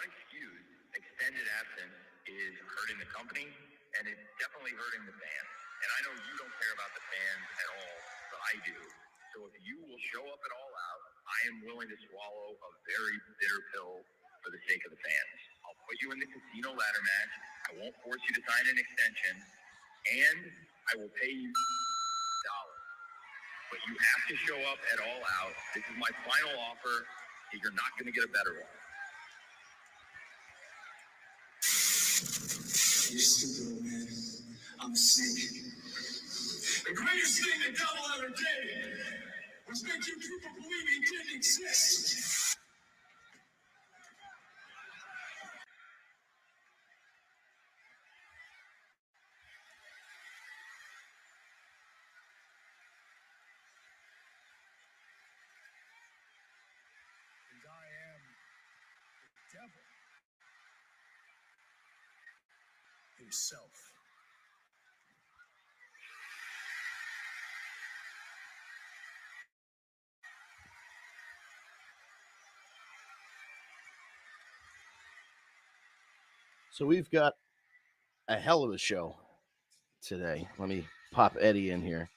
excuse, extended absence is hurting the company, and it's definitely hurting the fans. And I know you don't care about the fans at all, but I do. So if you will show up at All Out, I am willing to swallow a very bitter pill for the sake of the fans. I'll put you in the casino ladder match. I won't force you to sign an extension, and I will pay you dollars. But you have to show up at All Out. This is my final offer. You're not going to get a better one. You're stupid, old man. I'm a snake. The greatest thing the devil ever did was make you people believe he didn't exist. And I am the devil himself. So we've got a hell of a show today. Let me pop Eddie in here.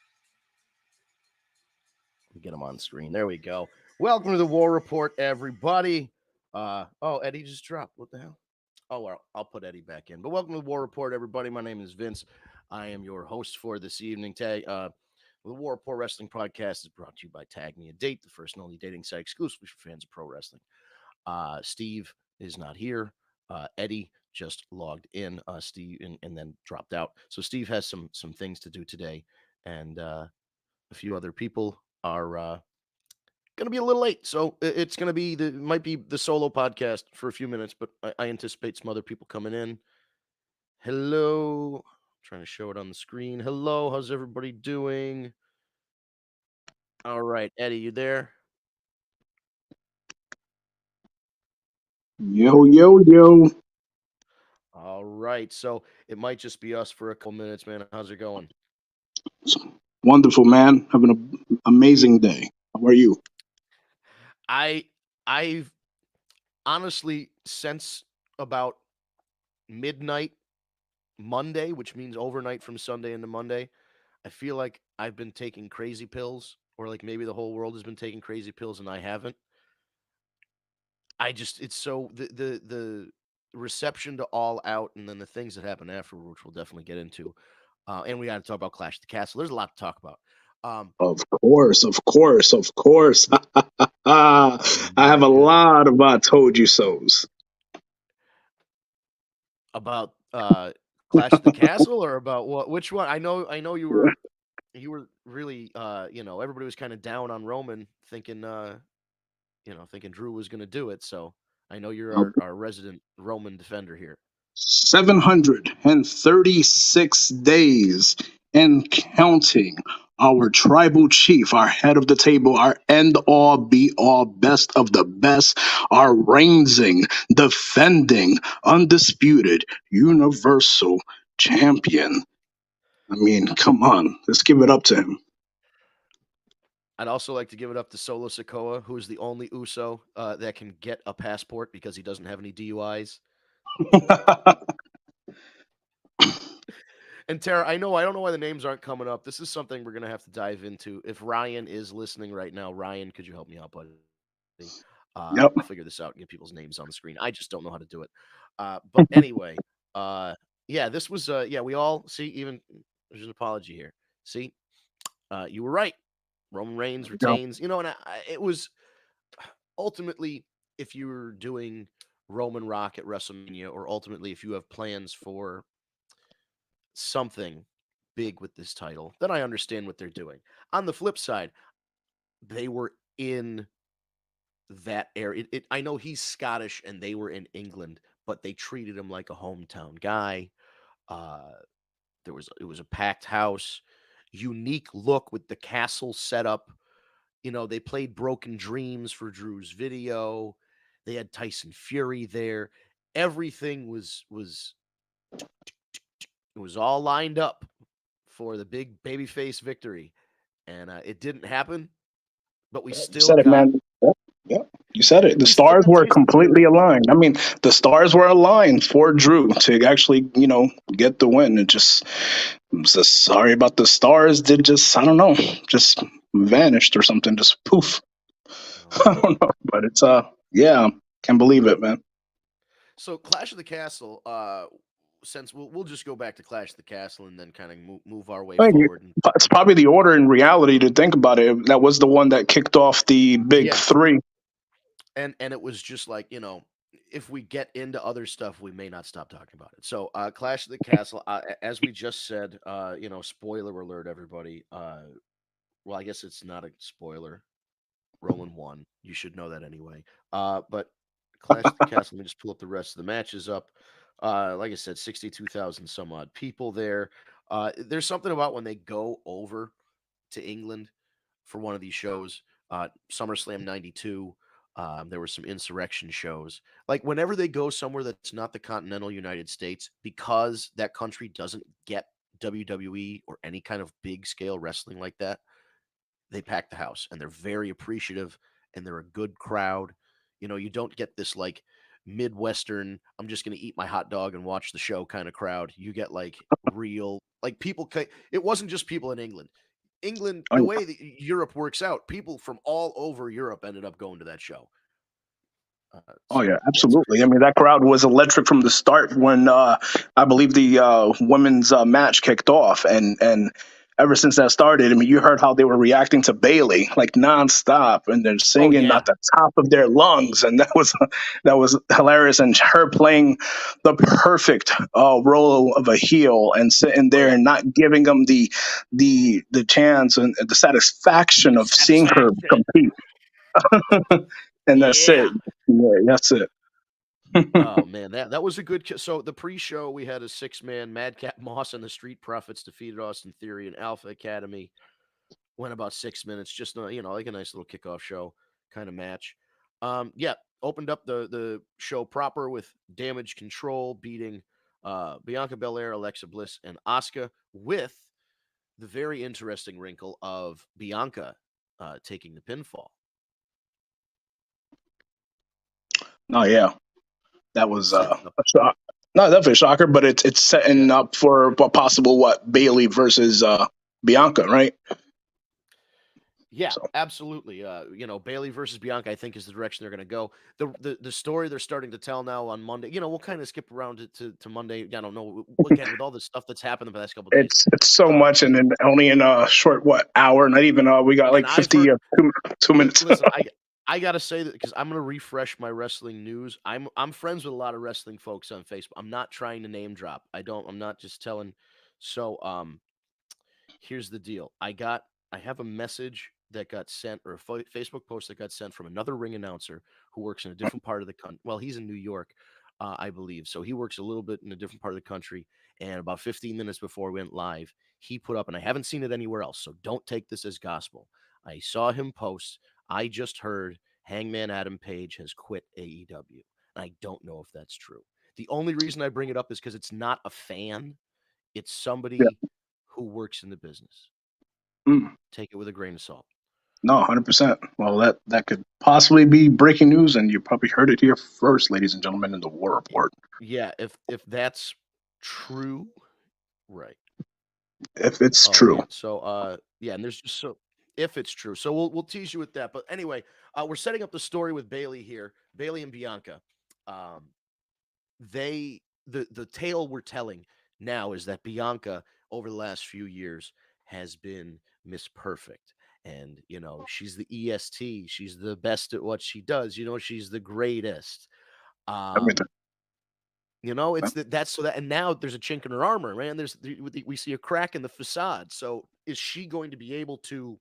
Get him on screen. There we go. Welcome to the War Report, everybody. Eddie just dropped. What the hell? Oh, well, I'll put Eddie back in. But welcome to the War Report, everybody. My name is Vince. I am your host for this evening. The War Report Wrestling Podcast is brought to you by TagMeADate, the first and only dating site exclusively for fans of pro wrestling. Steve is not here. Eddie just logged in, Steve, and then dropped out. So Steve has some things to do today, and a few other people are going to be a little late. So it's going to be might be the solo podcast for a few minutes, but I anticipate some other people coming in. Hello. I'm trying to show it on the screen. Hello. How's everybody doing? All right. Eddie, you there? Yo, yo, yo. All right. So it might just be us for a couple minutes, man. How's it going? It's wonderful, man. Having an amazing day. How are you? I've honestly, since about midnight Monday, which means overnight from Sunday into Monday, I feel like I've been taking crazy pills, or like maybe the whole world has been taking crazy pills and I haven't. It's so the reception to All Out, and then the things that happen afterward, which we'll definitely get into. And we got to talk about Clash of the Castle. There's a lot to talk about. Of course. I have a lot of I told you so's. About Clash of the Castle, or about what? Which one? I know you were really everybody was kind of down on Roman, thinking thinking Drew was going to do it. So I know you're our resident Roman defender here. 736 days and counting. Our tribal chief, our head of the table, our end all be all, best of the best, our reigning, defending, undisputed, universal champion. I mean, come on, let's give it up to him. I'd also like to give it up to Solo Sikoa, who is the only Uso that can get a passport because he doesn't have any DUIs. And Tara, I don't know why the names aren't coming up. This is something we're going to have to dive into. If Ryan is listening right now, Ryan, could you help me out, buddy? Yep. I'll figure this out and get people's names on the screen. I just don't know how to do it. But anyway, this was, we all see, even there's an apology here. See, you were right. Roman Reigns retains, and it was ultimately, if you were doing Roman Rock at WrestleMania, or ultimately if you have plans for something big with this title, then I understand what they're doing. On the flip side, they were in that area. I know he's Scottish and they were in England, but they treated him like a hometown guy. It was a packed house, unique look with the castle setup. They played Broken Dreams for Drew's video. They had Tyson Fury there. Everything was all lined up for the big babyface victory, and it didn't happen. But we still said it, man. Yep. You said it. At The least the stars were men's completely division. aligned. I mean, the stars were aligned for Drew to actually, get the win. I'm just sorry about the stars. Did just, I don't know, just vanished or something. Just poof. Oh I man. don't know, but it's yeah, can't believe it, man. So Clash of the Castle. Since we'll just go back to Clash of the Castle and then kind of move our way I mean, forward and talk it's about. probably the order in reality to think about it. That was the one that kicked off the big Yeah, three. and it was just like if we get into other stuff, we may not stop talking about it. So Clash of the Castle, as we just said, spoiler alert, everybody. Well, I guess it's not a spoiler. Roland won. You should know that anyway. But Clash of the Castle, let me just pull up the rest of the matches up. Like I said, 62,000 some odd people there. There's something about when they go over to England for one of these shows. SummerSlam 92. There were some insurrection shows. Like whenever they go somewhere that's not the continental United States, because that country doesn't get WWE or any kind of big scale wrestling like that, they pack the house and they're very appreciative and they're a good crowd. You don't get this like Midwestern, I'm just going to eat my hot dog and watch the show kind of crowd. You get like real, like people, it wasn't just people in England. England, Oh, the yeah. way that Europe works out, people from all over Europe ended up going to that show. Oh yeah, So that's absolutely. I mean, that crowd was electric from the start when I believe the women's match kicked off, and ever since that started, I mean, you heard how they were reacting to Bailey like nonstop, and they're oh singing yeah, at the top of their lungs, and that was hilarious. And her playing the perfect role of a heel and sitting oh there yeah, and not giving them the chance and the satisfaction the of seeing her satisfaction. compete, and that's Yeah. it. Yeah, that's it. Oh man, that was a good. So the pre-show we had a six-man Madcap Moss and the Street Profits defeated Austin Theory and Alpha Academy. Went about 6 minutes, just like a nice little kickoff show kind of match. Yeah, opened up the show proper with Damage Control beating Bianca Belair, Alexa Bliss, and Asuka, with the very interesting wrinkle of Bianca taking the pinfall. Oh yeah, that was Setting up, a shock. Not definitely a shocker, but it's yeah. setting up for a possible Bailey versus Bianca, right? Yeah, So absolutely. Bailey versus Bianca, I think, is the direction they're going to go. The story they're starting to tell now on Monday. We'll kind of skip around to Monday. I don't know. Again, with all this stuff that's happened the past couple of days, it's so uh, much, and then only in a short hour. Not even we got and like I've 50 heard. 2 minutes. Listen, I gotta say that because I'm gonna refresh my wrestling news. I'm friends with a lot of wrestling folks on Facebook. I'm not trying to name drop. I'm not just telling. So here's the deal. I have a message that got sent, or a Facebook post that got sent from another ring announcer who works in a different part of the country. Well, he's in New York, I believe. So he works a little bit in a different part of the country. And about 15 minutes before we went live, he put up, and I haven't seen it anywhere else. So don't take this as gospel. I saw him post, I just heard Hangman Adam Page has quit AEW. And I don't know if that's true. The only reason I bring it up is because it's not a fan, it's Yeah. somebody who works in the business. Mm. Take it with a grain of salt. No, 100%. Well, that could possibly be breaking news, and you probably heard it here first, ladies and gentlemen, in the War Report. Yeah, if that's true, right. If it's Oh true. man. So yeah, and there's just so if it's true. So we'll tease you with that. But anyway, we're setting up the story with Bailey here, Bailey and Bianca. Um the tale we're telling now is that Bianca over the last few years has been Miss Perfect. And she's the EST, she's the best at what she does, she's the greatest. Everything. Um it's that's so that, and now there's a chink in her armor, man. We see a crack in the facade. So is she going to be able to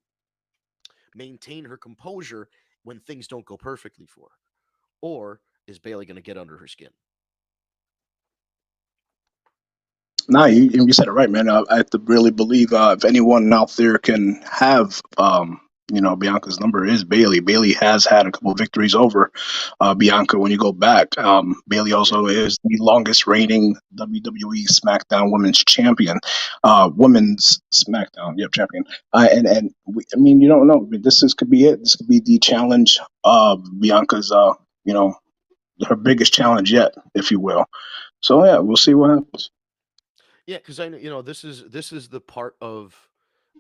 maintain her composure when things don't go perfectly for her, or is Bailey going to get under her skin? No, you said it right, man. I have to really believe if anyone out there can have Bianca's number is Bailey. Bailey has had a couple of victories over Bianca when you go back. Bailey Yeah. also is the longest reigning WWE SmackDown Women's Champion, Women's SmackDown, yep, champion. I mean, you don't know. This could be it. This could be the challenge of Bianca's, you know, her biggest challenge yet, if you will. So yeah, we'll see what happens. Yeah, because I know this is the part of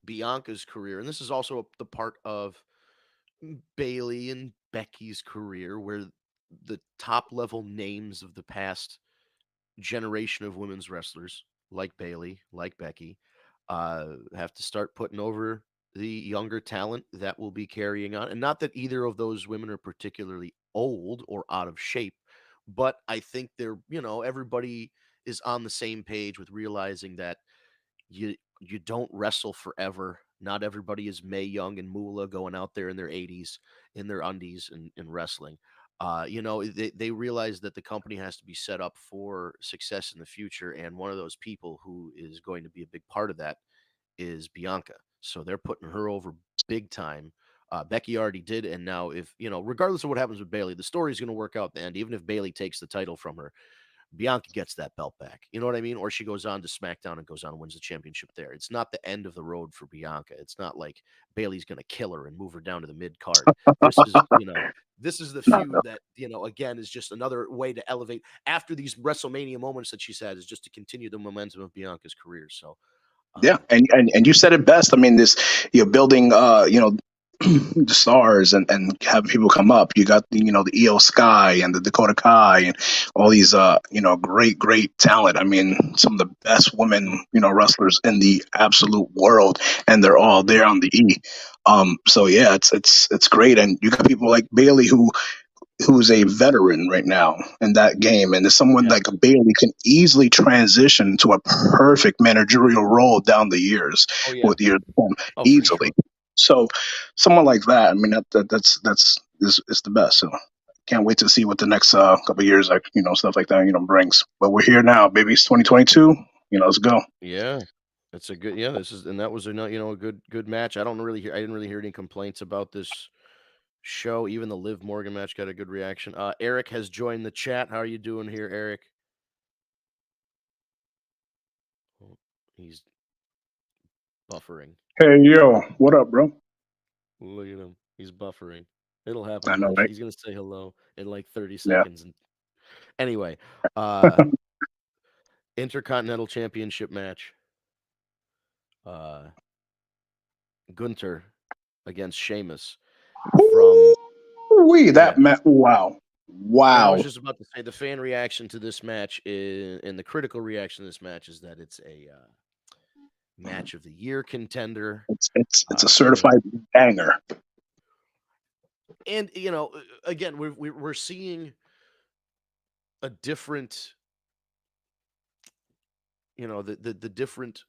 Bianca's career, and this is also the part of Bailey and Becky's career where the top level names of the past generation of women's wrestlers, like Bailey, like Becky, have to start putting over the younger talent that will be carrying on. And not that either of those women are particularly old or out of shape, but I think everybody is on the same page with realizing that you don't wrestle forever. Not everybody is May Young and Moolah going out there in their 80s in their undies and wrestling. They realize that the company has to be set up for success in the future, and one of those people who is going to be a big part of that is Bianca. So they're putting her over big time. Becky already did, and now if regardless of what happens with Bailey, the story is going to work out at the end. Even if Bailey takes the title from her, Bianca gets that belt back. You know what I mean? Or she goes on to SmackDown and goes on and wins the championship there. It's not the end of the road for Bianca. It's not like Bailey's going to kill her and move her down to the mid card. This is, this is the feud that, again, is just another way to elevate after these WrestleMania moments that she's had, is just to continue the momentum of Bianca's career. So, Yeah, and you said it best. I mean, this you're building, the stars and having people come up. You got the EO Sky and the Dakota Kai and all these great talent. I mean, some of the best women wrestlers in the absolute world, and they're all there on the E. So yeah, it's great, and you got people like Bailey who's a veteran right now in that game, and is someone yeah. like Bailey can easily transition to a perfect managerial role down the years Oh, yeah. with years to come Oh, for easily. sure. So, someone like that, I mean, that's is the best. So, can't wait to see what the next couple of years, like stuff like that, brings. But we're here now, baby. It's 2022. Let's go. Yeah. It's a good, yeah. And that was a good match. I didn't really hear any complaints about this show. Even the Liv Morgan match got a good reaction. Eric has joined the chat. How are you doing here, Eric? Oh, he's buffering. Hey yo, what up, bro? Look at him. He's buffering. It'll happen I know, eventually. right? He's gonna say hello in like 30 Yeah. seconds. And anyway, uh Intercontinental Championship match. Uh Gunter against Sheamus from We yeah. that man. Wow, And I was wow. just about to say the fan reaction to this match and the critical reaction to this match is that it's a match of the year contender. It's a You know, certified banger. and again, we're seeing a different, the different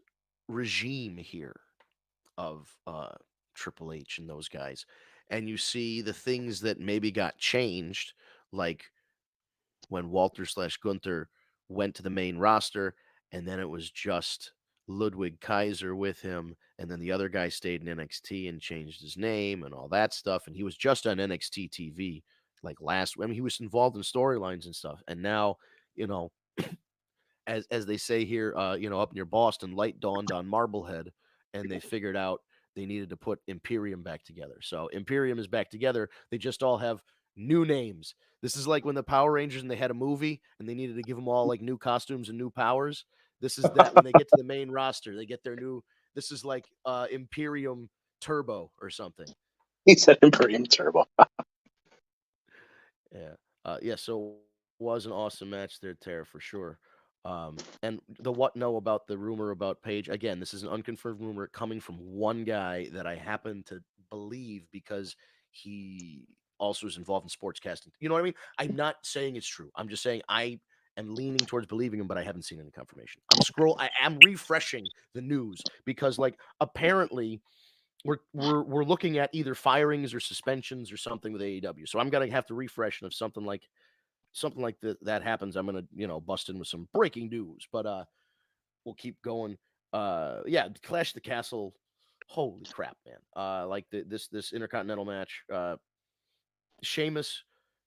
regime here of Triple H and those guys, and you see the things that maybe got changed, like when Walter slash Gunther went to the main roster, and then it was just Ludwig Kaiser with him, and then the other guy stayed in NXT and changed his name and all that stuff, and he was just on NXT TV like last. I mean, he was involved in storylines and stuff, and now you know as they say here, up near Boston, light dawned on Marblehead, and they figured out they needed to put Imperium back together. So Imperium is back together. They just all have new names. This is like when the Power Rangers and they had a movie and they needed to give them all like new costumes and new powers. This is that when they get to the main roster, they get their new. This is like Imperium Turbo or something. He said Imperium Turbo. Yeah. Yeah, so was an awesome match there, Tara, for sure. And the what know about the rumor about Paige, again, this is an unconfirmed rumor coming from one guy that I happen to believe because he also is involved in sportscasting. You know what I mean? I'm not saying it's true. I'm just saying I am leaning towards believing him, but I haven't seen any confirmation. I am refreshing the news because like apparently we're looking at either firings or suspensions or something with AEW. So I'm gonna have to refresh, and if something like that happens, I'm gonna bust in with some breaking news. But we'll keep going. Yeah, Clash the Castle Holy crap, man! Like this Intercontinental match, Sheamus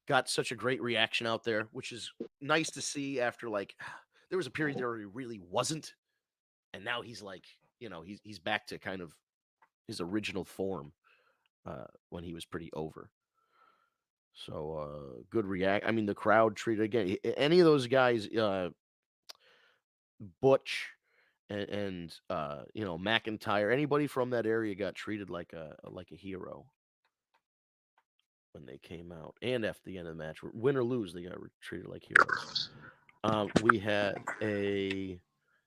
got such a great reaction out there, which is nice to see. After like, there was a period there where he really wasn't, and now he's like, he's back to kind of his original form when he was pretty over. So good react. I mean, the crowd treated again. Any of those guys, Butch and McIntyre, anybody from that area got treated like a hero when they came out, and after the end of the match, win or lose, they got treated like heroes. We had a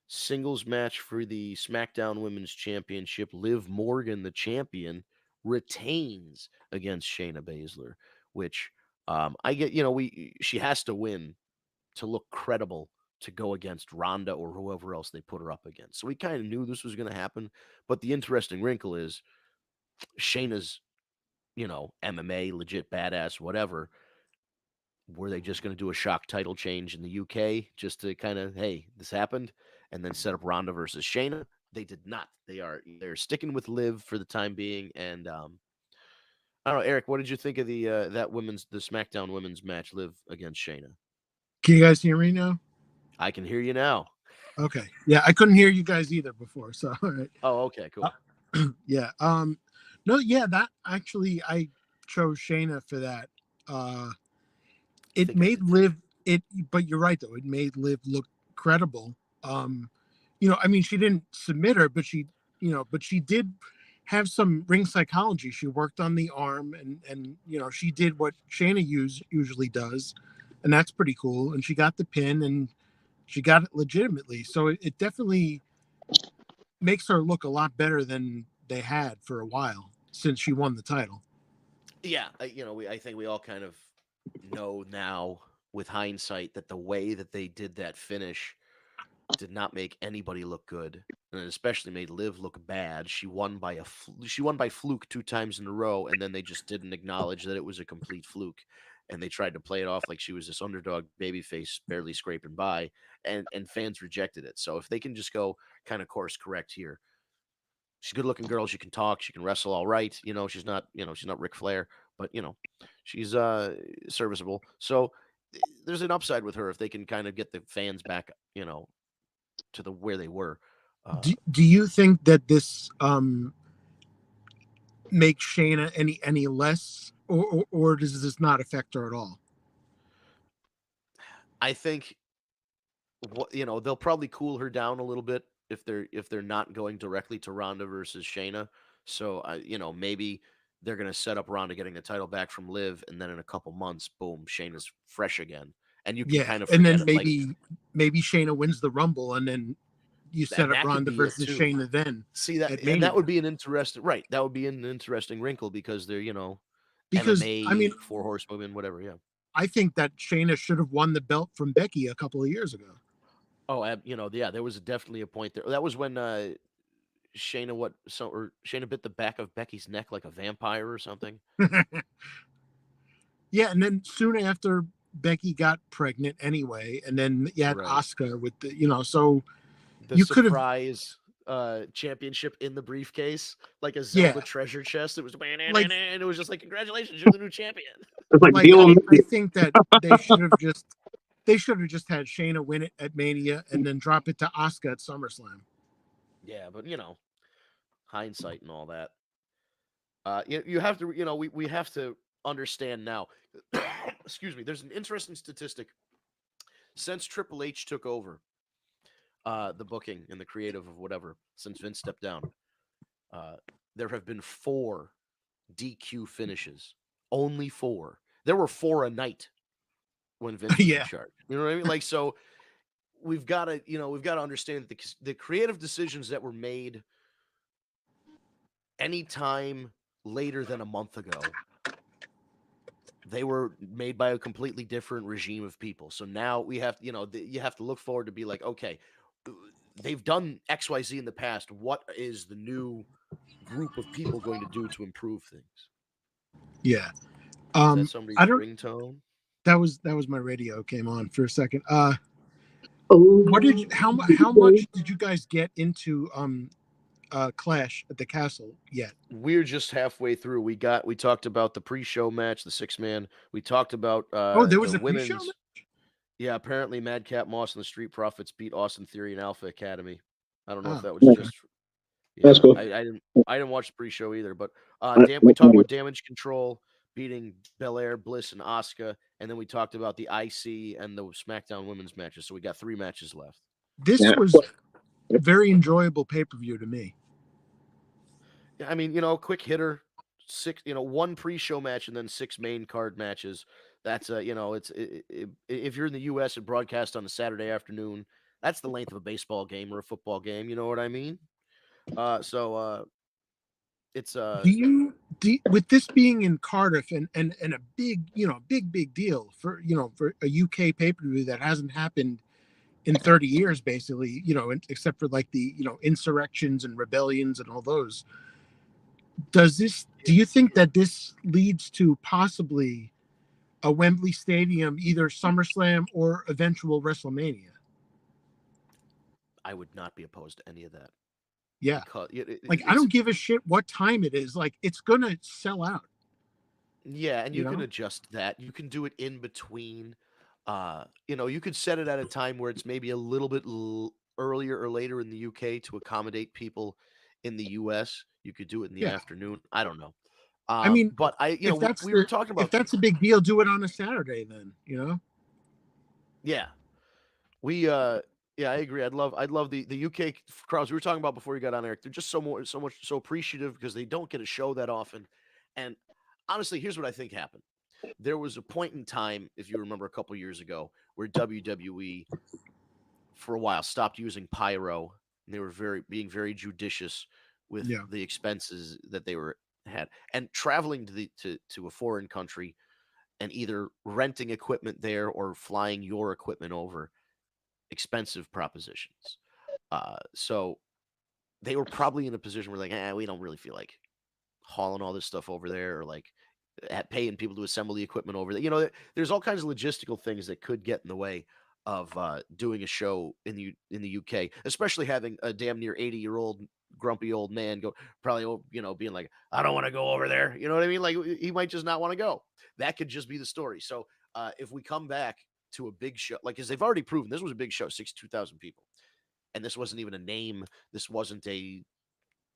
singles match for the SmackDown Women's Championship. Liv Morgan, the champion, retains against Shayna Baszler, which I get. She has to win to look credible to go against Ronda or whoever else they put her up against. So we kind of knew this was going to happen. But the interesting wrinkle is Shayna's, MMA, legit badass, whatever. Were they just going to do a shock title change in the UK just to kind of, hey, this happened, and then set up Ronda versus Shayna? They did not. They're sticking with Liv for the time being. And I don't know, Eric, what did you think of the SmackDown women's match, Liv against Shayna? Can you guys hear me now? I can hear you now. Okay. Yeah, I couldn't hear you guys either before. So all right. Oh, okay, cool. Yeah. No, yeah, that actually I chose Shayna for that. It made Liv but you're right though, it made Liv look credible. I mean, she didn't submit her, but she did have some ring psychology. She worked on the arm and she did what Shayna usually does, and that's pretty cool. And she got the pin and she got it legitimately. So it definitely makes her look a lot better than they had for a while since she won the title. Yeah, I think we all kind of know now with hindsight that the way that they did that finish did not make anybody look good, and it especially made Liv look bad. She won by fluke 2 times in a row, and then they just didn't acknowledge that it was a complete fluke, and they tried to play it off like she was this underdog babyface barely scraping by, and fans rejected it. So if they can just go kind of course correct here. She's a good-looking girl. She can talk. She can wrestle all right. She's not Ric Flair, but she's serviceable. So there's an upside with her if they can kind of get the fans back, to where they were. Do you think that this makes Shayna any less, or does this not affect her at all? I think they'll probably cool her down a little bit if they're not going directly to Ronda versus Shayna. So maybe they're going to set up Ronda getting the title back from Liv, and then in a couple months, boom, Shayna's fresh again, and you can kind of forget and then maybe Shayna wins the Rumble, and then you set up Ronda versus Shayna. Then see that, and that would be an interesting That would be an interesting wrinkle because they're because MMA, I mean, 4 horsewomen, whatever. Yeah, I think that Shayna should have won the belt from Becky a couple of years ago. Oh, yeah, there was definitely a point there. That was when Shayna bit the back of Becky's neck like a vampire or something. Yeah, and then soon after Becky got pregnant anyway, and then you had Asuka with so the surprise championship in the briefcase, like a Zelda treasure chest. It was and it was just like, congratulations, you're the new champion. I think that they should have just had Shayna win it at Mania and then drop it to Asuka at SummerSlam. Yeah, but hindsight and all that. You have to, we have to understand now. Excuse me. There's an interesting statistic. Since Triple H took over the booking and the creative of whatever, since Vince stepped down, there have been 4 DQ finishes. Only 4. There were 4 a night when Vince was in charge. You know what I mean? Like, so we've got to understand that the creative decisions that were made any time later than a month ago, they were made by a completely different regime of people. So now we have, you have to look forward to be like, okay, they've done XYZ in the past. What is the new group of people going to do to improve things? Yeah. Is that somebody's ringtone? That was my radio came on for a second. How much did you guys get into Clash at the Castle yet. We're just halfway through. We talked about the pre-show match, the 6-man. We talked about Oh, there the was a pre-show women's. match? Yeah, apparently Madcap Moss and the Street Profits beat Austin Theory and Alpha Academy. I don't know if Oh, that was okay. just. That's Yeah, cool. I didn't watch the pre-show either, but I- we talked about Damage Control beating Belair, Bliss, and Asuka, and then we talked about the IC and the SmackDown women's matches. So we got 3 matches left. This Yeah. was very enjoyable pay-per-view to me. Yeah, I mean, quick hitter, 6, 1 pre-show match and then 6 main card matches. That's if you're in the U.S. and broadcast on a Saturday afternoon, that's the length of a baseball game or a football game. You know what I mean? It's With this being in Cardiff and a big, big deal for a UK pay-per-view that hasn't happened in 30 years, basically, except for like the insurrections and rebellions and all those. Do you think that this leads to possibly a Wembley Stadium, either SummerSlam or eventual WrestleMania? I would not be opposed to any of that. Yeah. Because I don't give a shit what time it is. Like, it's gonna sell out. Yeah, and you can know? adjust that. You can do it in between. You could set it at a time where it's maybe a little bit earlier or later in the UK to accommodate people in the US. You could do it in the Yeah. afternoon. I don't know. I mean, but we were talking about if that's a big deal, do it on a Saturday then, Yeah. We yeah, I agree. I'd love the UK crowds we were talking about before you got on, Eric. They're just so appreciative because they don't get a show that often. And honestly, here's what I think happened. There was a point in time, if you remember a couple years ago, where WWE for a while stopped using pyro, and they were being very judicious with Yeah. the expenses that they had. And traveling to a foreign country and either renting equipment there or flying your equipment over, expensive propositions. So they were probably in a position where we don't really feel like hauling all this stuff over there, or like paying people to assemble the equipment over there. There's all kinds of logistical things that could get in the way of doing a show in the UK, especially having a damn near 80-year-old grumpy old man being like, I don't want to go over there. You know what I mean? Like, he might just not want to go. That could just be the story. So if we come back to a big show, because they've already proven this was a big show, 62,000 people, and this wasn't even a name. This wasn't a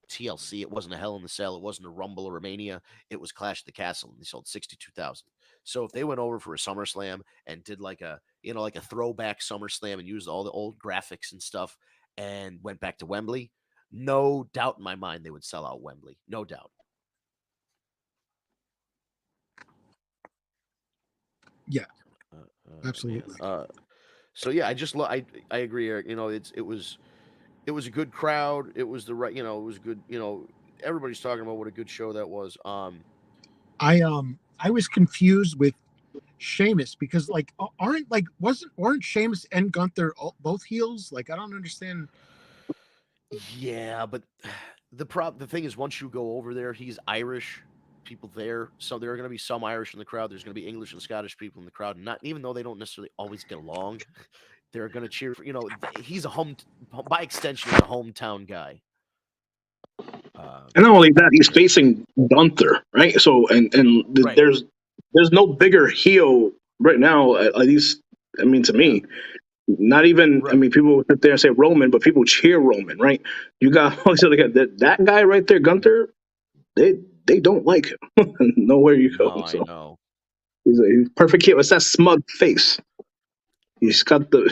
TLC. It wasn't a Hell in the Cell. It wasn't a Rumble or Mania. It was Clash at the Castle, and they sold 62,000. So if they went over for a SummerSlam and did like a throwback SummerSlam and used all the old graphics and stuff and went back to Wembley, no doubt in my mind they would sell out Wembley. No doubt. Yeah. Absolutely. So yeah, I agree, Eric. It was a good crowd. It was the right, it was good. Everybody's talking about what a good show that was. I was confused with Sheamus because aren't Sheamus and Gunther both heels? Like, I don't understand. Yeah, but the thing is, once you go over there, he's Irish. People there, so there are going to be some Irish in the crowd. There's going to be English and Scottish people in the crowd. Not even though they don't necessarily always get along, they're going to cheer for. He's by extension, he's a hometown guy. And not only that, he's facing Gunther, right? So Right. there's no bigger heel right now, at least. I mean, to me, not even. Right. I mean, people sit there and say Roman, but people cheer Roman, right? You got that guy right there, Gunther. They don't like him. Nowhere you go. No, So I know. he's a perfect heel. It's that smug face. He's got the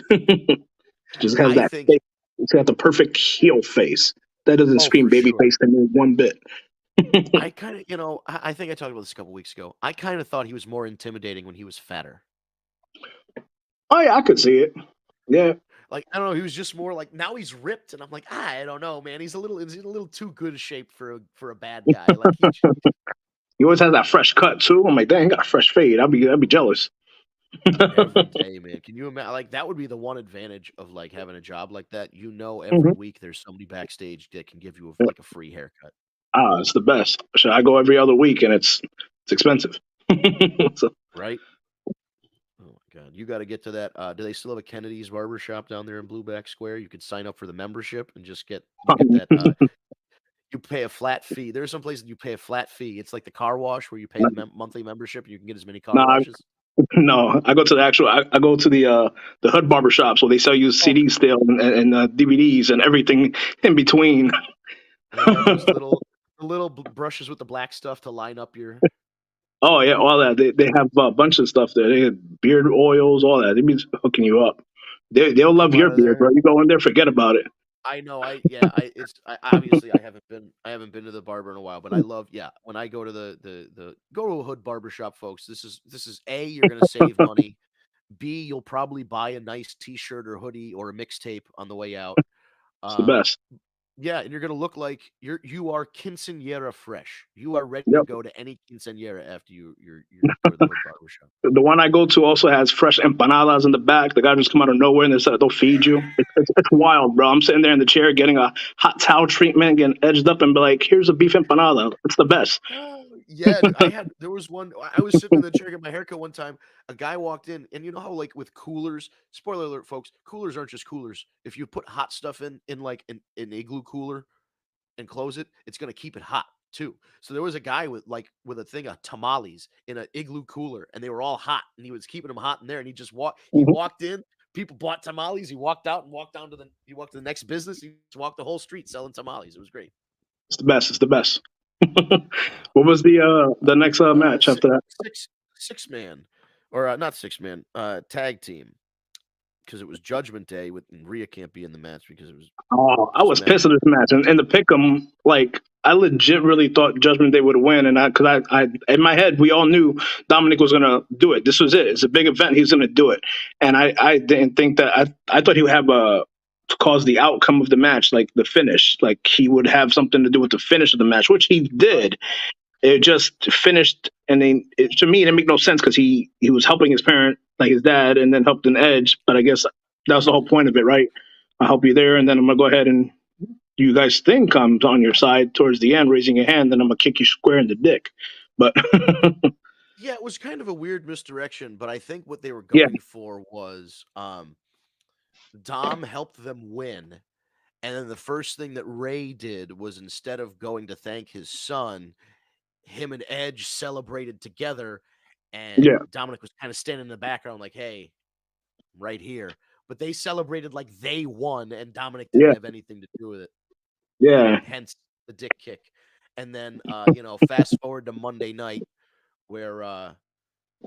just has that think face. He's got the perfect heel face. That doesn't scream for baby sure. face to me one bit. I kind of, I think I talked about this a couple weeks ago. I kind of thought he was more intimidating when he was fatter. Oh yeah, I could see it. Yeah. Like, I don't know, he was just more like, now he's ripped, and I'm like, I don't know, man. He's a little too good a shape for a bad guy. Like, he always has that fresh cut too. I'm like, dang, he got a fresh fade. I'd be jealous. every day, man. Can you imagine? Like, that would be the one advantage of like having a job like that. Every week there's somebody backstage that can give you a free haircut. It's the best. So I go every other week, and it's expensive. So, right? Oh my God, you got to get to that. Do they still have a Kennedy's barbershop down there in Blueback Square? You could sign up for the membership and just get that. you pay a flat fee. There are some places you pay a flat fee. It's like the car wash where you pay the monthly membership and you can get as many car Nah, washes. no, I go to the actual. I go to the hood barber shops where they sell you Oh, CDs still and DVDs and everything in between. yeah, those little brushes with the black stuff to line up your. Oh yeah, all that. They have a bunch of stuff there. They have beard oils, all that. They be hooking you up. You They'll love come your out of beard, there. bro. You go in there, forget about it. I know. Obviously I haven't been to the barber in a while, but I love when I go to the go to a hood barber shop, folks. This is A, you're gonna save money. B, you'll probably buy a nice t-shirt or hoodie or a mixtape on the way out. It's the best. Yeah, and you're gonna look like you are quinceañera fresh. You are ready to Yep. go to any quinceañera after you go to the hood barber shop. The one I go to also has fresh empanadas in the back. The guy just come out of nowhere and they said they'll feed you. It's wild, bro. I'm sitting there in the chair getting a hot towel treatment, getting edged up, and be like, "Here's a beef empanada. It's the best." Yeah, there was one. I was sitting in the chair getting my haircut one time. A guy walked in, and you know how like with coolers. Spoiler alert, folks. Coolers aren't just coolers. If you put hot stuff in like an igloo cooler and close it, it's gonna keep it hot too. So there was a guy with a thing of tamales in an igloo cooler, and they were all hot, and he was keeping them hot in there. And he just He Mhm. walked in. People bought tamales. He walked out and walked He walked to the next business. He just walked the whole street selling tamales. It was great. It's the best. It's the best. What was the next match Six after that? six man, or not six man, tag team, because it was Judgment Day and Rhea can't be in the match because it was Oh, I just was men. pissed at this match, and the pick'em, like I legit really thought Judgment Day would win, and I in my head we all knew Dominic was gonna do it. This was it. It's a big event. He's gonna do it, and I didn't think that. I thought he would have to cause the outcome of the match, like the finish, like he would have something to do with the finish of the match, which he did. It just finished, and then to me it didn't make no sense because he was helping his parent, like his dad, and then helped an Edge. But I guess that was the whole point of it, right? I'll help you there, and then I'm gonna go ahead and you guys think I'm on your side towards the end, raising your hand, then I'm gonna kick you square in the dick. But Yeah, it was kind of a weird misdirection, but I think what they were yeah, going for was Dom helped them win. And then the first thing that Ray did was instead of going to thank his son, him and Edge celebrated together. And yeah, Dominic was kind of standing in the background, like, hey, right here. But they celebrated like they won, and Dominic didn't yeah, have anything to do with it. yeah. Hence the dick kick. And then, fast forward to Monday night, where, and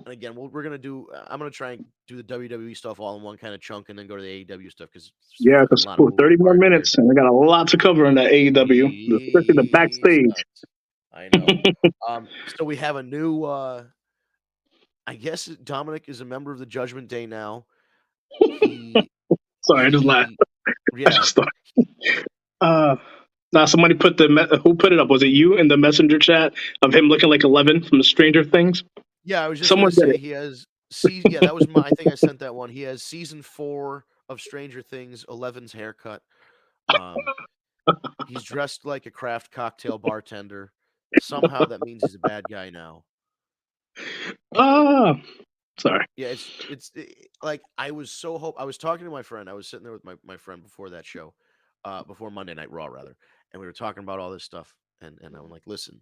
again, we're gonna do. I'm gonna try and do the WWE stuff all in one kind of chunk, and then go to the AEW stuff because Yeah, there's because a lot of moving 30 more parts here. minutes, and I got a lot to cover in the AEW, especially the Jesus, backstage. I know. So we have a new. I guess Dominic is a member of the Judgment Day now. He, Sorry, I just laughed. I yeah. just thought. Now somebody put who put it up? Was it you in the messenger chat of him looking like 11 from the Stranger Things? Yeah, I was just Someone gonna did say it. he has. Yeah, that was my. I think I sent that one. He has season 4 of Stranger Things. 11's haircut. He's dressed like a craft cocktail bartender. Somehow that means he's a bad guy now. Sorry. Yeah, like I was talking to my friend. I was sitting there with my friend before that show, before Monday Night Raw rather, and we were talking about all this stuff. And I'm like, listen,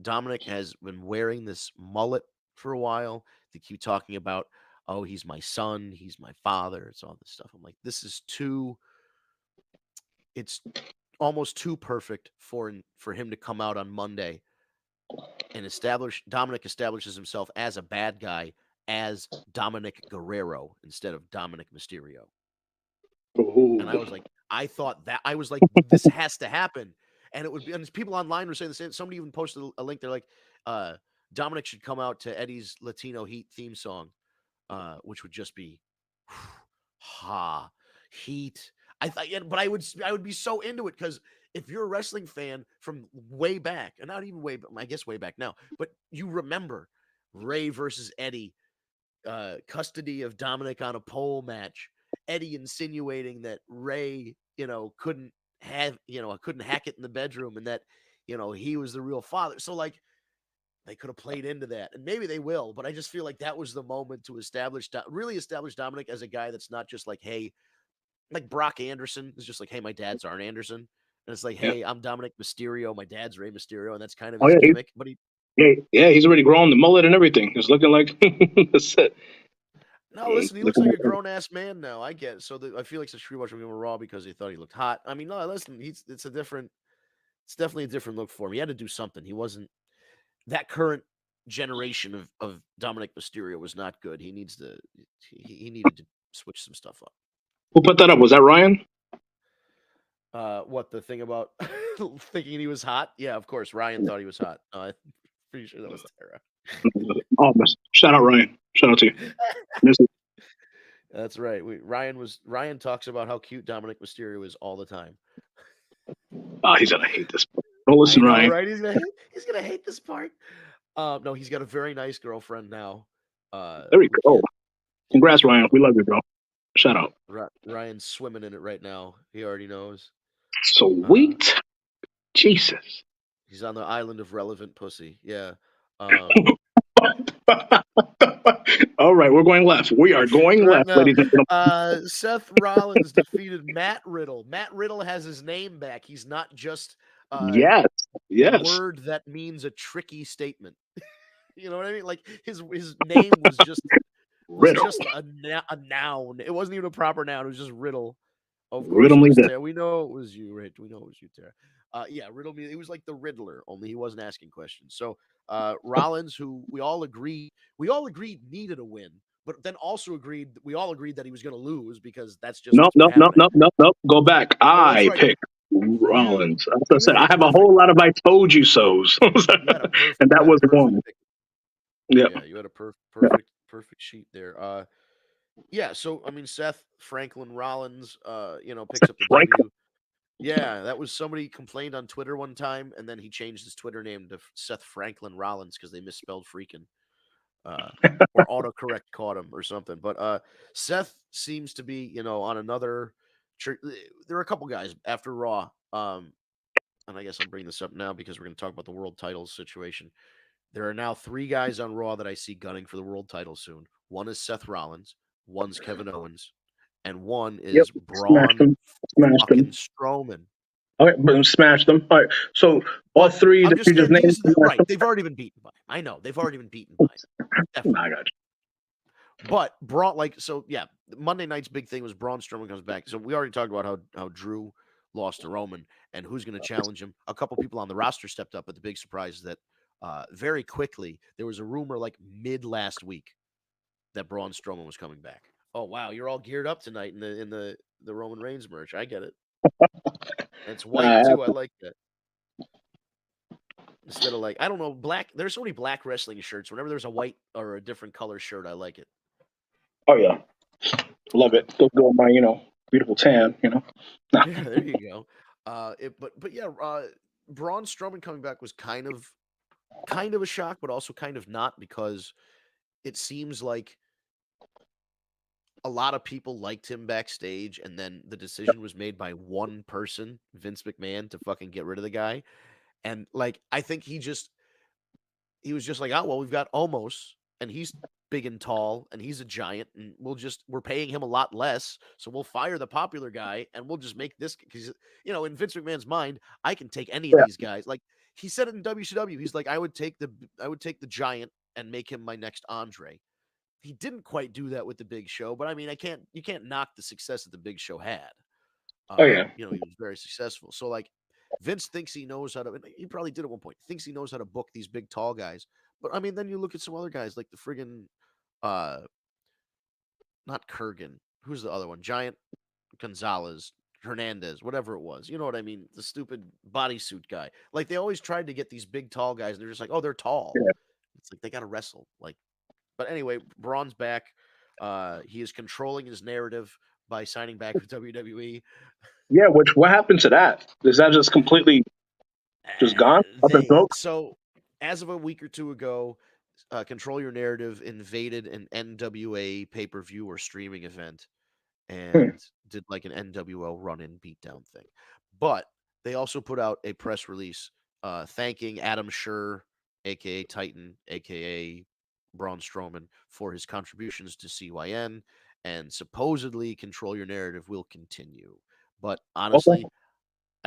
Dominic has been wearing this mullet for a while. They keep talking about, oh, he's my son, he's my father. It's all this stuff. I'm like, it's almost too perfect for him to come out on Monday and Dominic establishes himself as a bad guy as Dominic Guerrero instead of Dominic Mysterio. Ooh. And I was like, this has to happen. And it would be, and people online were saying the same. Somebody even posted a link. They're like, Dominic should come out to Eddie's Latino Heat theme song, which would just be Heat. I thought, yeah, but I would be so into it because if you're a wrestling fan from way back, and not even I guess way back now, but you remember Ray versus Eddie, custody of Dominic on a pole match, Eddie insinuating that Ray, couldn't hack it in the bedroom and that, he was the real father. So like they could have played into that, and maybe they will, but I just feel like that was the moment to really establish Dominic as a guy that's not just like, hey, like Brock Anderson is just like, hey, my dad's Arn Anderson. And it's like, Yeah. hey, I'm Dominic Mysterio. My dad's Rey Mysterio, and that's kind of Oh his yeah, gimmick. But he's already grown the mullet and everything. It's looking like that's it. no, listen, he looks Looking like like a grown ass man now. I get it. So I feel like such rewatch him on Raw because he thought he looked hot. I mean, no, listen, it's definitely a different look for him. He had to do something. He wasn't that current generation of Dominic Mysterio was not good. He needed to switch some stuff up. who put that up? Was that Ryan? What the thing about thinking he was hot? Yeah, of course. Ryan thought he was hot. I'm pretty sure that was Tara. Oh, shout out Ryan. Shout out to you. Miss it. That's right. Ryan talks about how cute Dominic Mysterio is all the time. Oh, he's gonna hate this. Don't I listen, know, Ryan. right? He's gonna hate this part. No, he's got a very nice girlfriend now. There we We go. can't Congrats, make him Ryan. go. We love you, bro. Shout out. Ryan's swimming in it right now. He already knows. Sweet. Jesus. He's on the island of relevant pussy. Yeah. Um, All right, we're going left. We are going right left, now, ladies and gentlemen. Seth Rollins defeated Matt Riddle. Matt Riddle has his name back. He's not just Yes. a Yes. word that means a tricky statement. You know what I mean? Like his name was Riddle. just a noun. It wasn't even a proper noun. It was just Riddle. Of course, Riddle it me was this. Tara. We know it was you, right? We know it was you, Tara. Yeah, Riddle me. It was like the Riddler, only he wasn't asking questions. So Rollins, who we all agreed needed a win, but then also we all agreed that he was going to lose because that's just Nope, what's going nope, to nope, happen. nope, nope, nope. Go back. Oh, that's I right. picked Rollins. As I You said, had I a have a perfect. whole lot of I told you so's. You had a perfect. And that was one. Pick. Yep. Yeah, you had a Yeah. perfect sheet there. Yeah, so I mean Seth Franklin Rollins picks up the Frank. W. Yeah, that was somebody complained on Twitter one time and then he changed his Twitter name to Seth Franklin Rollins because they misspelled freaking or autocorrect caught him or something. But Seth seems to be, on another there are a couple guys after Raw. And I guess I'm bringing this up now because we're going to talk about the world titles situation. There are now 3 guys on Raw that I see gunning for the world title soon. One is Seth Rollins, one's Kevin Owens, and one Yep. is Smashed Braun them. Smashed fucking them. Strowman. Okay, but smashed them. All right. So all But 3 I'm that just you just saying named, right. They've already been beaten by him. I know they've already been beaten by him. Definitely. I got you. But Braun, Monday night's big thing was Braun Strowman comes back. So we already talked about how Drew lost to Roman and who's going to challenge him. A couple people on the roster stepped up, but the big surprise is that very quickly there was a rumor like mid last week that Braun Strowman was coming back. Oh wow, you're all geared up tonight in the Roman Reigns merch. I get it. And it's white too. I like that. Instead of I don't know, black. There's so many black wrestling shirts. Whenever there's a white or a different color shirt, I like it. Oh yeah. Love it. Go on my, beautiful tan, Nah. Yeah, there you go. But yeah, Braun Strowman coming back was kind of a shock, but also kind of not because it seems like a lot of people liked him backstage, and then the decision was made by one person, Vince McMahon, to fucking get rid of the guy. And I think he was just like, oh well, we've got Omos, and he's big and tall, and he's a giant, and we're paying him a lot less, so we'll fire the popular guy, and we'll just make this because in Vince McMahon's mind, I can take any of Yeah. these guys. Like he said it in WCW, he's like, I would take the giant and make him my next Andre. He didn't quite do that with the Big Show, but I mean, you can't knock the success that the Big Show had. Oh yeah. He was very successful. So Vince thinks he knows how to. He probably did at one point. Thinks he knows how to book these big, tall guys. But I mean, then you look at some other guys like the friggin', not Kurgan. Who's the other one? Giant Gonzalez, Hernandez, whatever it was. You know what I mean? The stupid bodysuit guy. Like they always tried to get these big, tall guys, and they're just like, oh, they're tall. Yeah. It's like they got to wrestle. But anyway, Braun's back. He is controlling his narrative by signing back with WWE. Yeah, what happened to that? Is that just completely just gone? Up in smoke? So as of a week or two ago, Control Your Narrative invaded an NWA pay-per-view or streaming event and did like an NWO run-in beatdown thing. But they also put out a press release thanking Adam Scherr, aka Titan, aka Braun Strowman, for his contributions to CYN, and supposedly Control Your Narrative will continue. But honestly, Okay.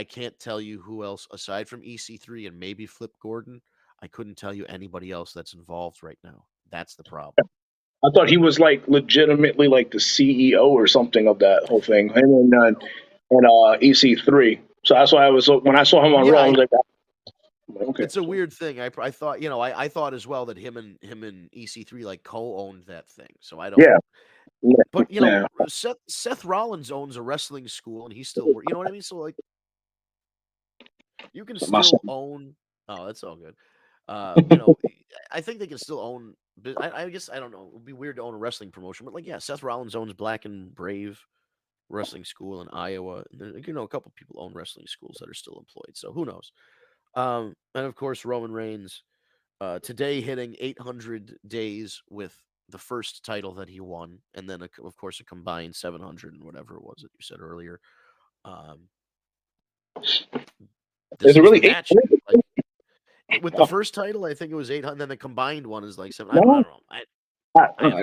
I can't tell you who else aside from EC3 and maybe Flip Gordon. I couldn't tell you anybody else that's involved right now. That's the problem. I thought he was like legitimately like the CEO or something of that whole thing, and EC3. So that's why I was when I saw him on Raw, I was like, okay. It's a weird thing. I thought, I thought as well that him and EC3 like co-owned that thing. So I don't. Yeah. But Yeah. Seth Rollins owns a wrestling school, and he's still, you know what I mean. So like, you can still own. Oh, that's all good. I think they can still own. I guess I don't know. It would be weird to own a wrestling promotion, but like, yeah, Seth Rollins owns Black and Brave Wrestling School in Iowa. And a couple people own wrestling schools that are still employed. So who knows? And of course, Roman Reigns today hitting 800 days with the first title that he won, and then of course a combined 700 and whatever it was that you said earlier. This Is it really match, with the first title, I think it was 800. Then the combined one is like 7. I don't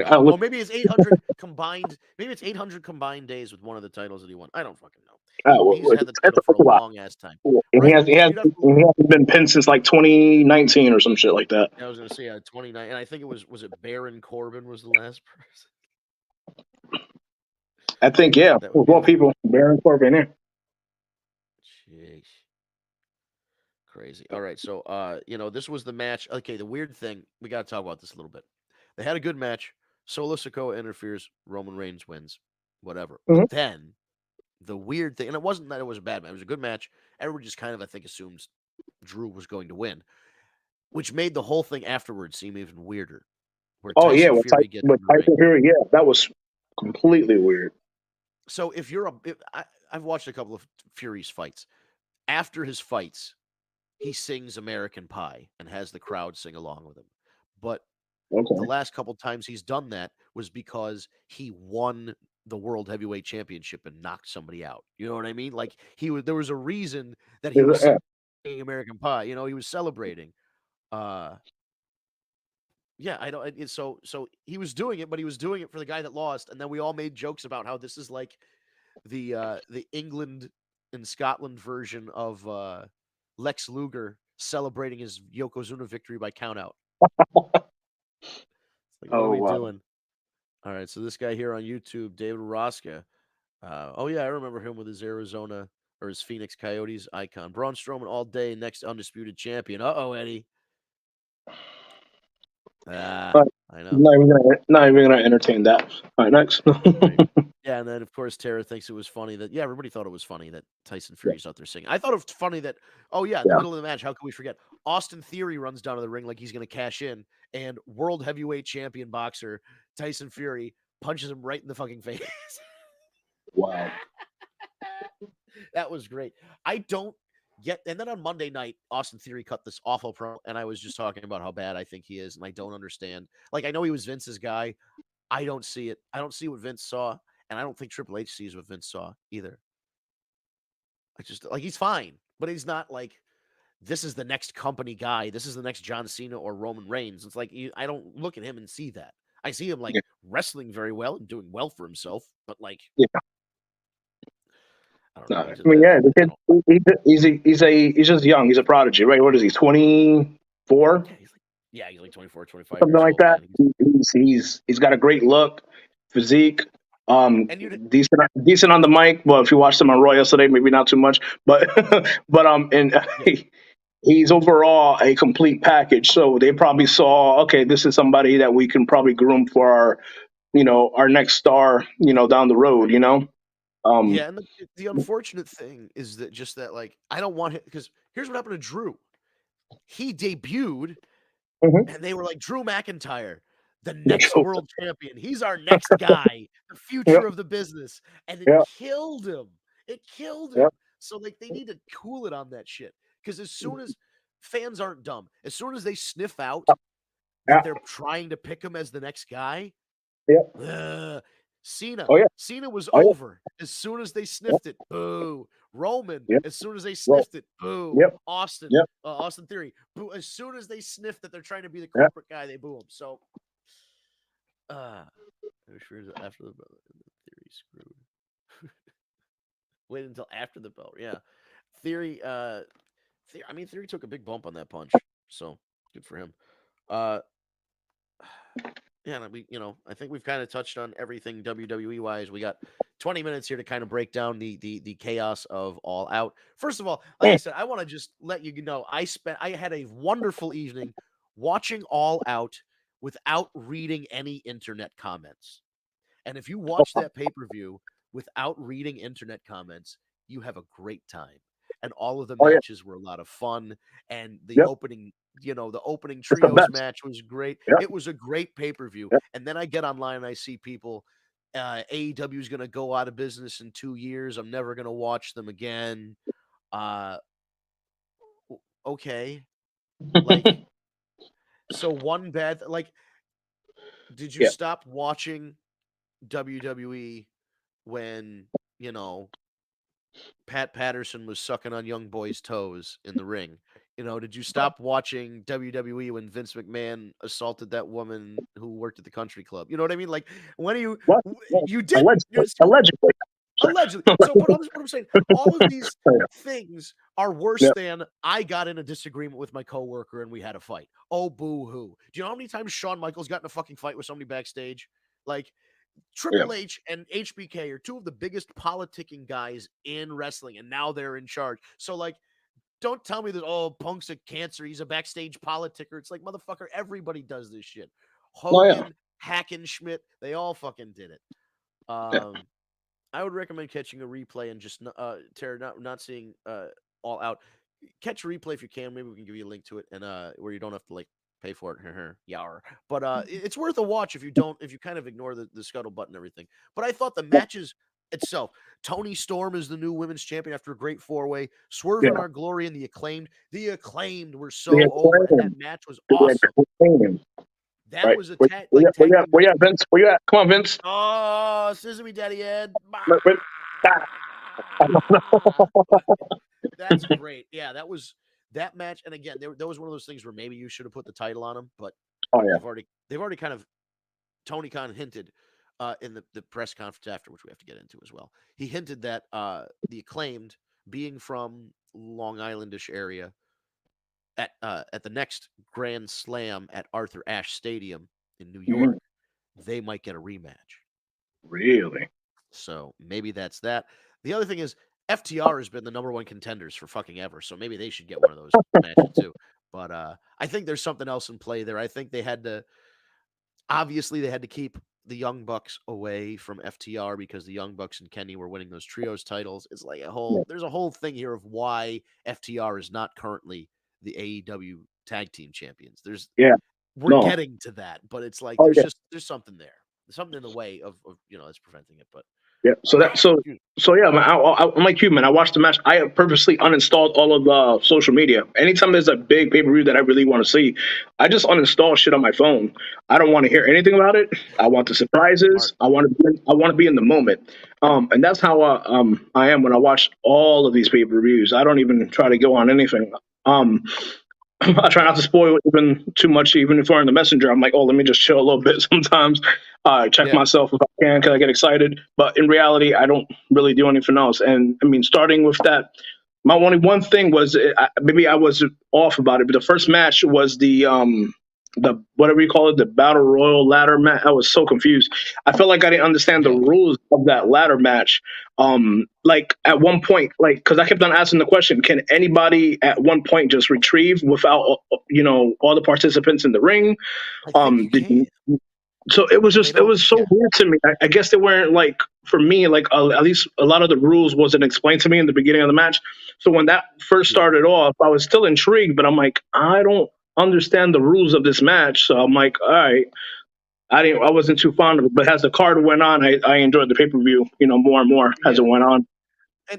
know. Well, maybe it's 800 combined. Maybe it's 800 combined days with one of the titles that he won. I don't fucking know. He's had the title for a long ass time. And right? he hasn't been pinned since like 2019 or some shit like that. I was gonna say 29, and I think it was it Baron Corbin was the last person. I think well, people Baron Corbin in. Jeez. Crazy. All right, so this was the match. Okay, the weird thing, we got to talk about this a little bit. They had a good match. Solo Sikoa interferes, Roman Reigns wins, whatever. Mm-hmm. But then the weird thing, and it wasn't that it was a bad match, it was a good match. Everyone just kind of, I think, assumes Drew was going to win, which made the whole thing afterwards seem even weirder. Where Tyson Fury, that was completely weird. So if you're I've watched a couple of Fury's fights. After his fights, he sings American Pie and has the crowd sing along with him. But the last couple times he's done that was because he won the World Heavyweight Championship and knocked somebody out. You know what I mean? Like there was a reason that he was singing American Pie. He was celebrating. Yeah, I don't. So he was doing it, but he was doing it for the guy that lost, and then we all made jokes about how this is like the England and Scotland version of Lex Luger celebrating his Yokozuna victory by countout. Like, what are we doing? All right, so this guy here on YouTube, David Rosca. Oh yeah, I remember him with his Arizona or his Phoenix Coyotes icon. Braun Strowman all day, next undisputed champion. Uh-oh, Eddie. I know. Not even gonna entertain that. All right, next. Yeah, and then of course Tara thinks it was funny that everybody thought it was funny that Tyson Fury's out there singing. I thought it was funny that in the middle of the match, how could we forget? Austin Theory runs down to the ring like he's gonna cash in, and world heavyweight champion boxer Tyson Fury punches him right in the fucking face. Wow. That was great. I don't get, and then on Monday night, Austin Theory cut this awful promo, and I was just talking about how bad I think he is, and I don't understand. Like, I know he was Vince's guy. I don't see it. I don't see what Vince saw, and I don't think Triple H sees what Vince saw either. I just, like, he's fine, but he's not like, this is the next company guy. This is the next John Cena or Roman Reigns. It's like, I don't look at him and see that. I see him, like, wrestling very well and doing well for himself, but, like, I don't know. He's just young. He's a prodigy, right? What is he? 24? He's like 24, 25. Something like that. He's got a great look, physique. Decent on the mic. Well, if you watched him on Raw yesterday, maybe not too much, but he's overall a complete package. So they probably saw, okay, this is somebody that we can probably groom for our next star, down the road, and the unfortunate thing is that like, I don't want him, because here's what happened to Drew. He debuted, and they were like, Drew McIntyre, the next world champion. He's our next guy, the future of the business. And it killed him. It killed him. So, like, they need to cool it on that shit. Because as soon as fans aren't dumb, as soon as they sniff out that they're trying to pick him as the next guy, Cena. Cena was over as soon as they sniffed it. Boo. Roman. As soon as they sniffed it. Boo. Austin. Austin Theory. Boo. As soon as they sniff that they're trying to be the corporate guy, they boo him. So, I'm sure after the belt, Theory screwed. Wait until after the belt. Yeah. Theory, I mean, Theory took a big bump on that punch, so good for him. Yeah, I think we've kind of touched on everything WWE wise. We got 20 minutes here to kind of break down the chaos of All Out. First of all, like I said, I want to just let you know I had a wonderful evening watching All Out without reading any internet comments. And if you watch that pay-per-view without reading internet comments, you have a great time. And all of the Oh yeah. matches were a lot of fun. And the Yep. opening, the opening It's the trios best. match was great. Yep. It was a great pay-per-view. Yep. And then I get online and I see people, AEW is going to go out of business in 2 years. I'm never going to watch them again. Okay. Like, so one bad, like, did you Yeah. stop watching WWE when, Pat Patterson was sucking on young boys' toes in the ring? Did you stop watching WWE when Vince McMahon assaulted that woman who worked at the country club? You know what I mean? Like, when are you? What? Well, You didn't. allegedly. Allegedly. So, but what I'm saying, all of these Yeah. things are worse Yep. than I got in a disagreement with my coworker and we had a fight. Oh, boo hoo. Do you know how many times Shawn Michaels got in a fucking fight with somebody backstage? Like, Triple H and HBK are two of the biggest politicking guys in wrestling, and now they're in charge. So, like, don't tell me that, Punk's a cancer. He's a backstage politicker. It's like, motherfucker, everybody does this shit. Hogan, Hackenschmidt, they all fucking did it. I would recommend catching a replay and just Tara, not seeing All Out. Catch a replay if you can. Maybe we can give you a link to it, and where you don't have to like pay for it. Yar. But it's worth a watch if you kind of ignore the scuttlebutt and everything. But I thought the matches itself. Tony Storm is the new women's champion after a great 4-way. Swerve and Our Glory and the Acclaimed. The Acclaimed were so over, and that match was awesome. That was a tag Where team. you at, Vince? Where you at? Come on, Vince. Oh, Sesame Daddy Ed. That's great. Yeah, that match. And again, that was one of those things where maybe you should have put the title on him, but they've already kind of, Tony Khan hinted in the press conference after, which we have to get into as well. He hinted that the Acclaimed, being from Long Islandish area, at the next Grand Slam at Arthur Ashe Stadium in New York, they might get a rematch. Really? So maybe that's that. The other thing is FTR has been the number one contenders for fucking ever, so maybe they should get one of those matches too. But I think there's something else in play there. I think they had to keep the Young Bucks away from FTR because the Young Bucks and Kenny were winning those trios titles. It's like there's a whole thing here of why FTR is not currently the AEW tag team champions. We're getting to that, but it's like there's something there. There's something in the way of that's preventing it. But yeah, man, I'm like you, man. I watched the match. I have purposely uninstalled all of the social media. Anytime there's a big pay-per-view that I really want to see, I just uninstall shit on my phone. I don't want to hear anything about it. I want the surprises. I want to be in the moment. And that's how I am when I watch all of these pay-per-views. I don't even try to go on anything. I try not to spoil even too much, even if we're in the messenger. I'm like, let me just chill a little bit sometimes. Check myself if I can because I get excited. But in reality, I don't really do anything else. And I mean, starting with that, my only one thing was maybe I was off about it, but the first match was the whatever you call it, the battle royal ladder match. I was so confused. I felt like I didn't understand the rules of that ladder match. Like at one point, like because I kept on asking the question, can anybody at one point just retrieve without all the participants in the ring? So it was so weird to me. I guess they weren't like for me like at least a lot of the rules wasn't explained to me in the beginning of the match. So when that first started off, I was still intrigued, but I'm like, I don't understand the rules of this match. So I'm like, all right. I wasn't too fond of it, but as the card went on, I enjoyed the pay-per-view, more and more as it went on.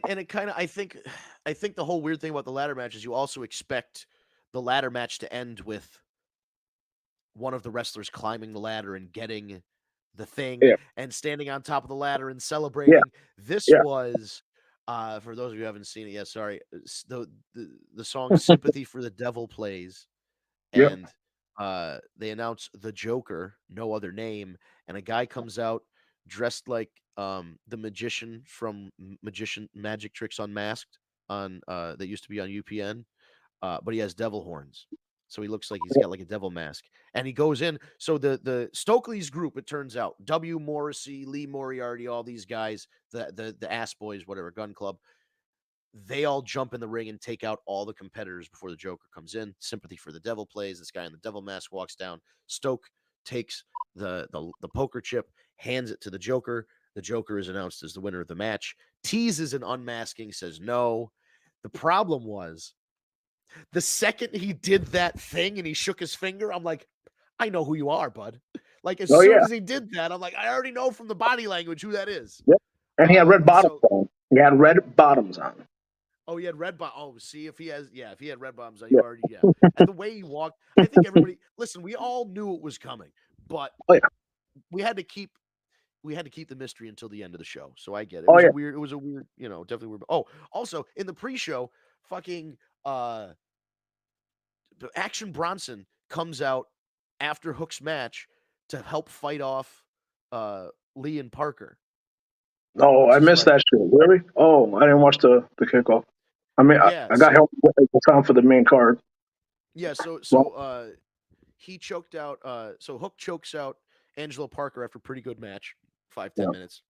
And it kind of, I think the whole weird thing about the ladder match is you also expect the ladder match to end with one of the wrestlers climbing the ladder and getting the thing and standing on top of the ladder and celebrating. This was, for those of you who haven't seen it, sorry, the song "Sympathy for the Devil" plays, and they announce the Joker, no other name, and a guy comes out dressed like the magician from Magic Tricks Unmasked, on that used to be on UPN, but he has devil horns. So he looks like he's got like a devil mask, and he goes in. So the Stokely's group, it turns out, W. Morrissey, Lee Moriarty, all these guys, the Ass Boys, whatever, Gun Club, they all jump in the ring and take out all the competitors before the Joker comes in. Sympathy for the Devil plays. This guy in the devil mask walks down. Stoke takes the poker chip, hands it to the Joker. The Joker is announced as the winner of the match. Teases an unmasking, says no. The problem was the second he did that thing and he shook his finger, I'm like, I know who you are, bud. Like as soon as he did that, I'm like, I already know from the body language who that is. Yep. And he had red bottoms so on. He had red bottoms on. Oh, he had red bottoms. Oh, see if he has, if he had red bottoms on, you already, And the way he walked, I think everybody. Listen, we all knew it was coming, but we had to keep the mystery until the end of the show. So I get it. It was weird. It was a weird, definitely weird. Oh, also in the pre-show, fucking Action Bronson comes out after Hook's match to help fight off Lee and Parker. Oh, I missed that shit. Really? Oh, I didn't watch the kickoff. I mean, I got help time for the main card. Yeah, so he choked out. So Hook chokes out Angelo Parker after a pretty good match, 5-10 minutes,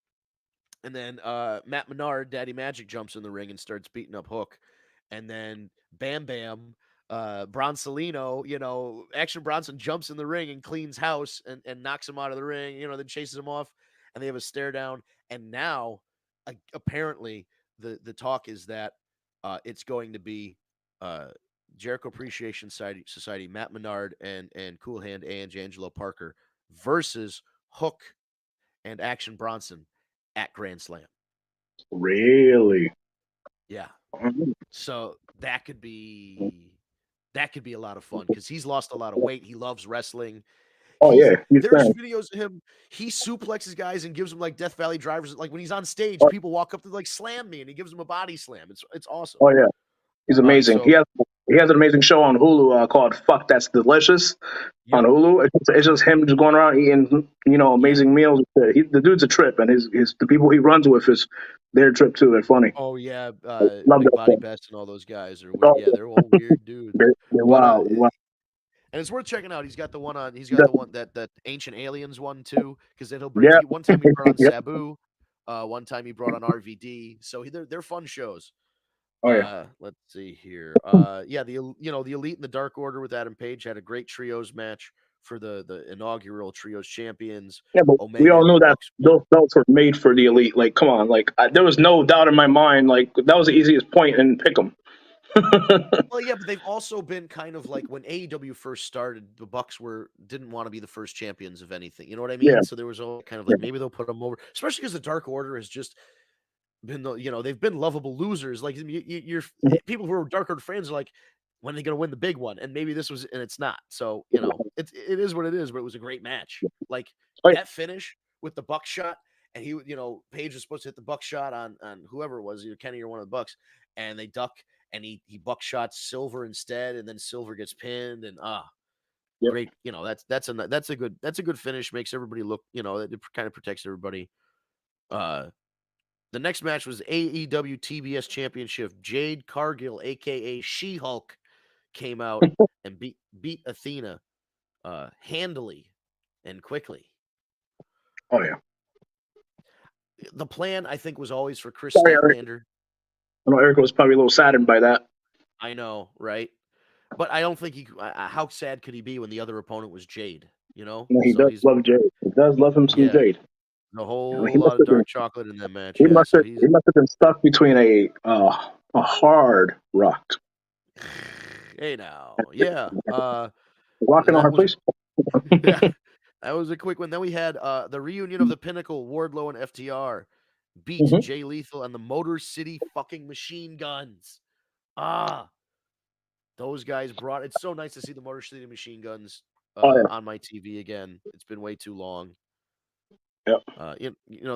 and then Matt Menard, Daddy Magic, jumps in the ring and starts beating up Hook, and then Bam Bam, Bronsolino, Action Bronson jumps in the ring and cleans house and knocks him out of the ring. Then chases him off, and they have a stare down. And now, apparently, the talk is that it's going to be Jericho Appreciation Society, Matt Menard and Cool Hand and Angelo Parker versus Hook and Action Bronson at Grand Slam. Really? Yeah. So that could be a lot of fun because he's lost a lot of weight. He loves wrestling. There's videos of him. He suplexes guys and gives them like Death Valley drivers. Like when he's on stage, people walk up to like slam me, and he gives them a body slam. It's awesome. Oh yeah, he's amazing. He has an amazing show on Hulu called "Fuck That's Delicious" on Hulu. It's just him just going around eating amazing meals. The dude's a trip, and his the people he runs with is their trip too. They're funny. Oh yeah, Big Body Best and all those guys are weird. They're all weird dudes. They're wild. And it's worth checking out. He's got the one on. He's got the one that Ancient Aliens one too, because then he'll bring. One time he brought on Sabu, one time he brought on RVD. So they're fun shows. Oh yeah. Let's see here. The Elite and the Dark Order with Adam Page had a great trios match for the inaugural trios champions. Yeah, but Omega, we all know that those belts were made for the Elite. Like, come on, like there was no doubt in my mind. Like that was the easiest point in Pick'em. Well, yeah, but they've also been kind of like when AEW first started, the Bucks didn't want to be the first champions of anything. You know what I mean? Yeah. So there was all kind of like maybe they'll put them over, especially because the Dark Order has just been they've been lovable losers. Like you're people who are Dark Order fans are like, when are they going to win the big one? And maybe this was, and it's not. So it is what it is. But it was a great match. Like that finish with the buckshot, and he Page was supposed to hit the buckshot on whoever it was, either Kenny or one of the Bucks, and they duck. And he buckshots Silver instead, and then Silver gets pinned, and great. That's a good finish. Makes everybody look. It kind of protects everybody. The next match was AEW TBS Championship. Jade Cargill, aka She-Hulk, came out and beat Athena handily and quickly. Oh yeah. The plan, I think, was always for Chris Statlander. I know Erica was probably a little saddened by that. I know, right? But I don't think he. How sad could he be when the other opponent was Jade? Yeah, he does love Jade. He does love him some Jade. A whole lot of dark chocolate in that match. He must have been stuck between a hard rock. Hey now, yeah. Rocking on her place. Yeah, that was a quick one. Then we had the reunion of the Pinnacle, Wardlow and FTR. Beat Jay Lethal and the Motor City fucking Machine Guns. Those guys brought. It's so nice to see the Motor City Machine Guns on my TV again. It's been way too long. Yep.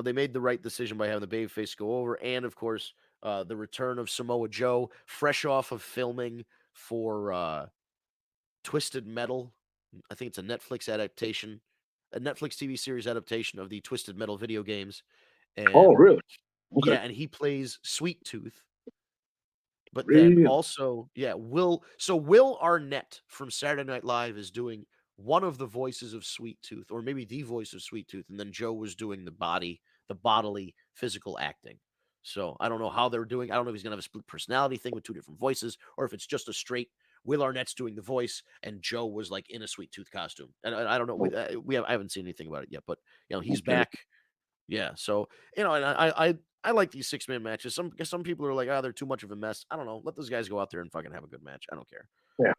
They made the right decision by having the babyface go over, and of course, the return of Samoa Joe, fresh off of filming for Twisted Metal. I think it's a Netflix adaptation, a Netflix TV series adaptation of the Twisted Metal video games. And, oh, really? Okay. Yeah, and he plays Sweet Tooth. But then Really? also, Will Arnett from Saturday Night Live is doing one of the voices of Sweet Tooth, or maybe the voice of Sweet Tooth, and then Joe was doing the bodily physical acting. So I don't know how they're doing. I don't know if he's gonna have a split personality thing with two different voices, or if it's just a straight Will Arnett's doing the voice and Joe was like in a Sweet Tooth costume. And I don't know. I haven't seen anything about it yet, but he's Okay. back. Yeah. So and I like these 6-man matches. Some people are like, they're too much of a mess. I don't know. Let those guys go out there and fucking have a good match. I don't care. Yeah.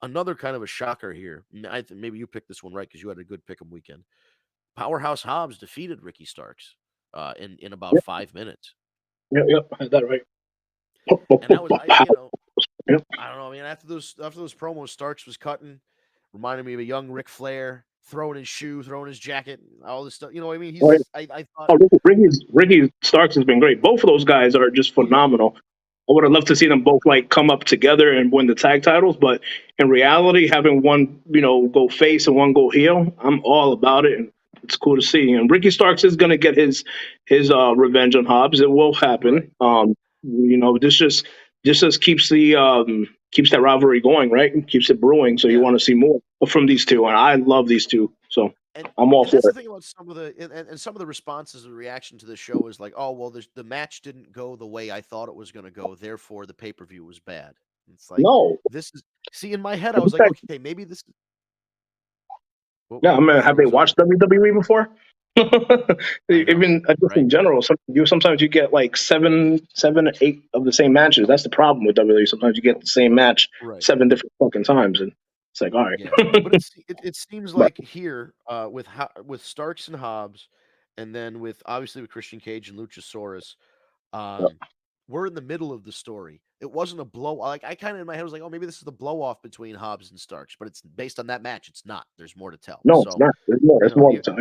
Another kind of a shocker here. I think maybe you picked this one right because you had a good pick'em weekend. Powerhouse Hobbs defeated Ricky Starks in about Yep. 5 minutes. Yep. I had that right. And that was Yep. I don't know. I mean, after those promos, Starks was cutting, reminded me of a young Ric Flair, throwing his shoe, throwing his jacket, all this stuff. You know what I mean? Right. I thought, Oh, Ricky Starks has been great. Both of those guys are just phenomenal. I would have loved to see them both like come up together and win the tag titles, but in reality, having one go face and one go heel, I'm all about it, and it's cool to see. And Ricky Starks is going to get his revenge on Hobbs. It will happen. Right. This just keeps keeps that rivalry going, right? Keeps it brewing. So you Yeah. want to see more from these two, and I love these two. So And I'm all and that's for the it. thing about some of the and some of the responses and reaction to the show is like, oh well, the match didn't go the way I thought it was going to go, therefore the pay per view was bad. It's like No, this is in my head I was like, okay, maybe this. yeah, I mean, have Floor they was watched open. WWE before? I know, Even just right? in general, sometimes you get like seven, 8 of the same matches. That's the problem with WWE. Sometimes you get the same match Right. 7 different fucking times, and it's like, all right. Yeah, but it seems But like here with Starks and Hobbs, and then obviously with Christian Cage and Luchasaurus, um, we're in the middle of the story. It wasn't a blow. Like I kind of in my head was like, oh, maybe this is the blow off between Hobbs and Starks, but it's based on that match. It's not. There's more to tell. no, it's So not. There's more. There's more to tell.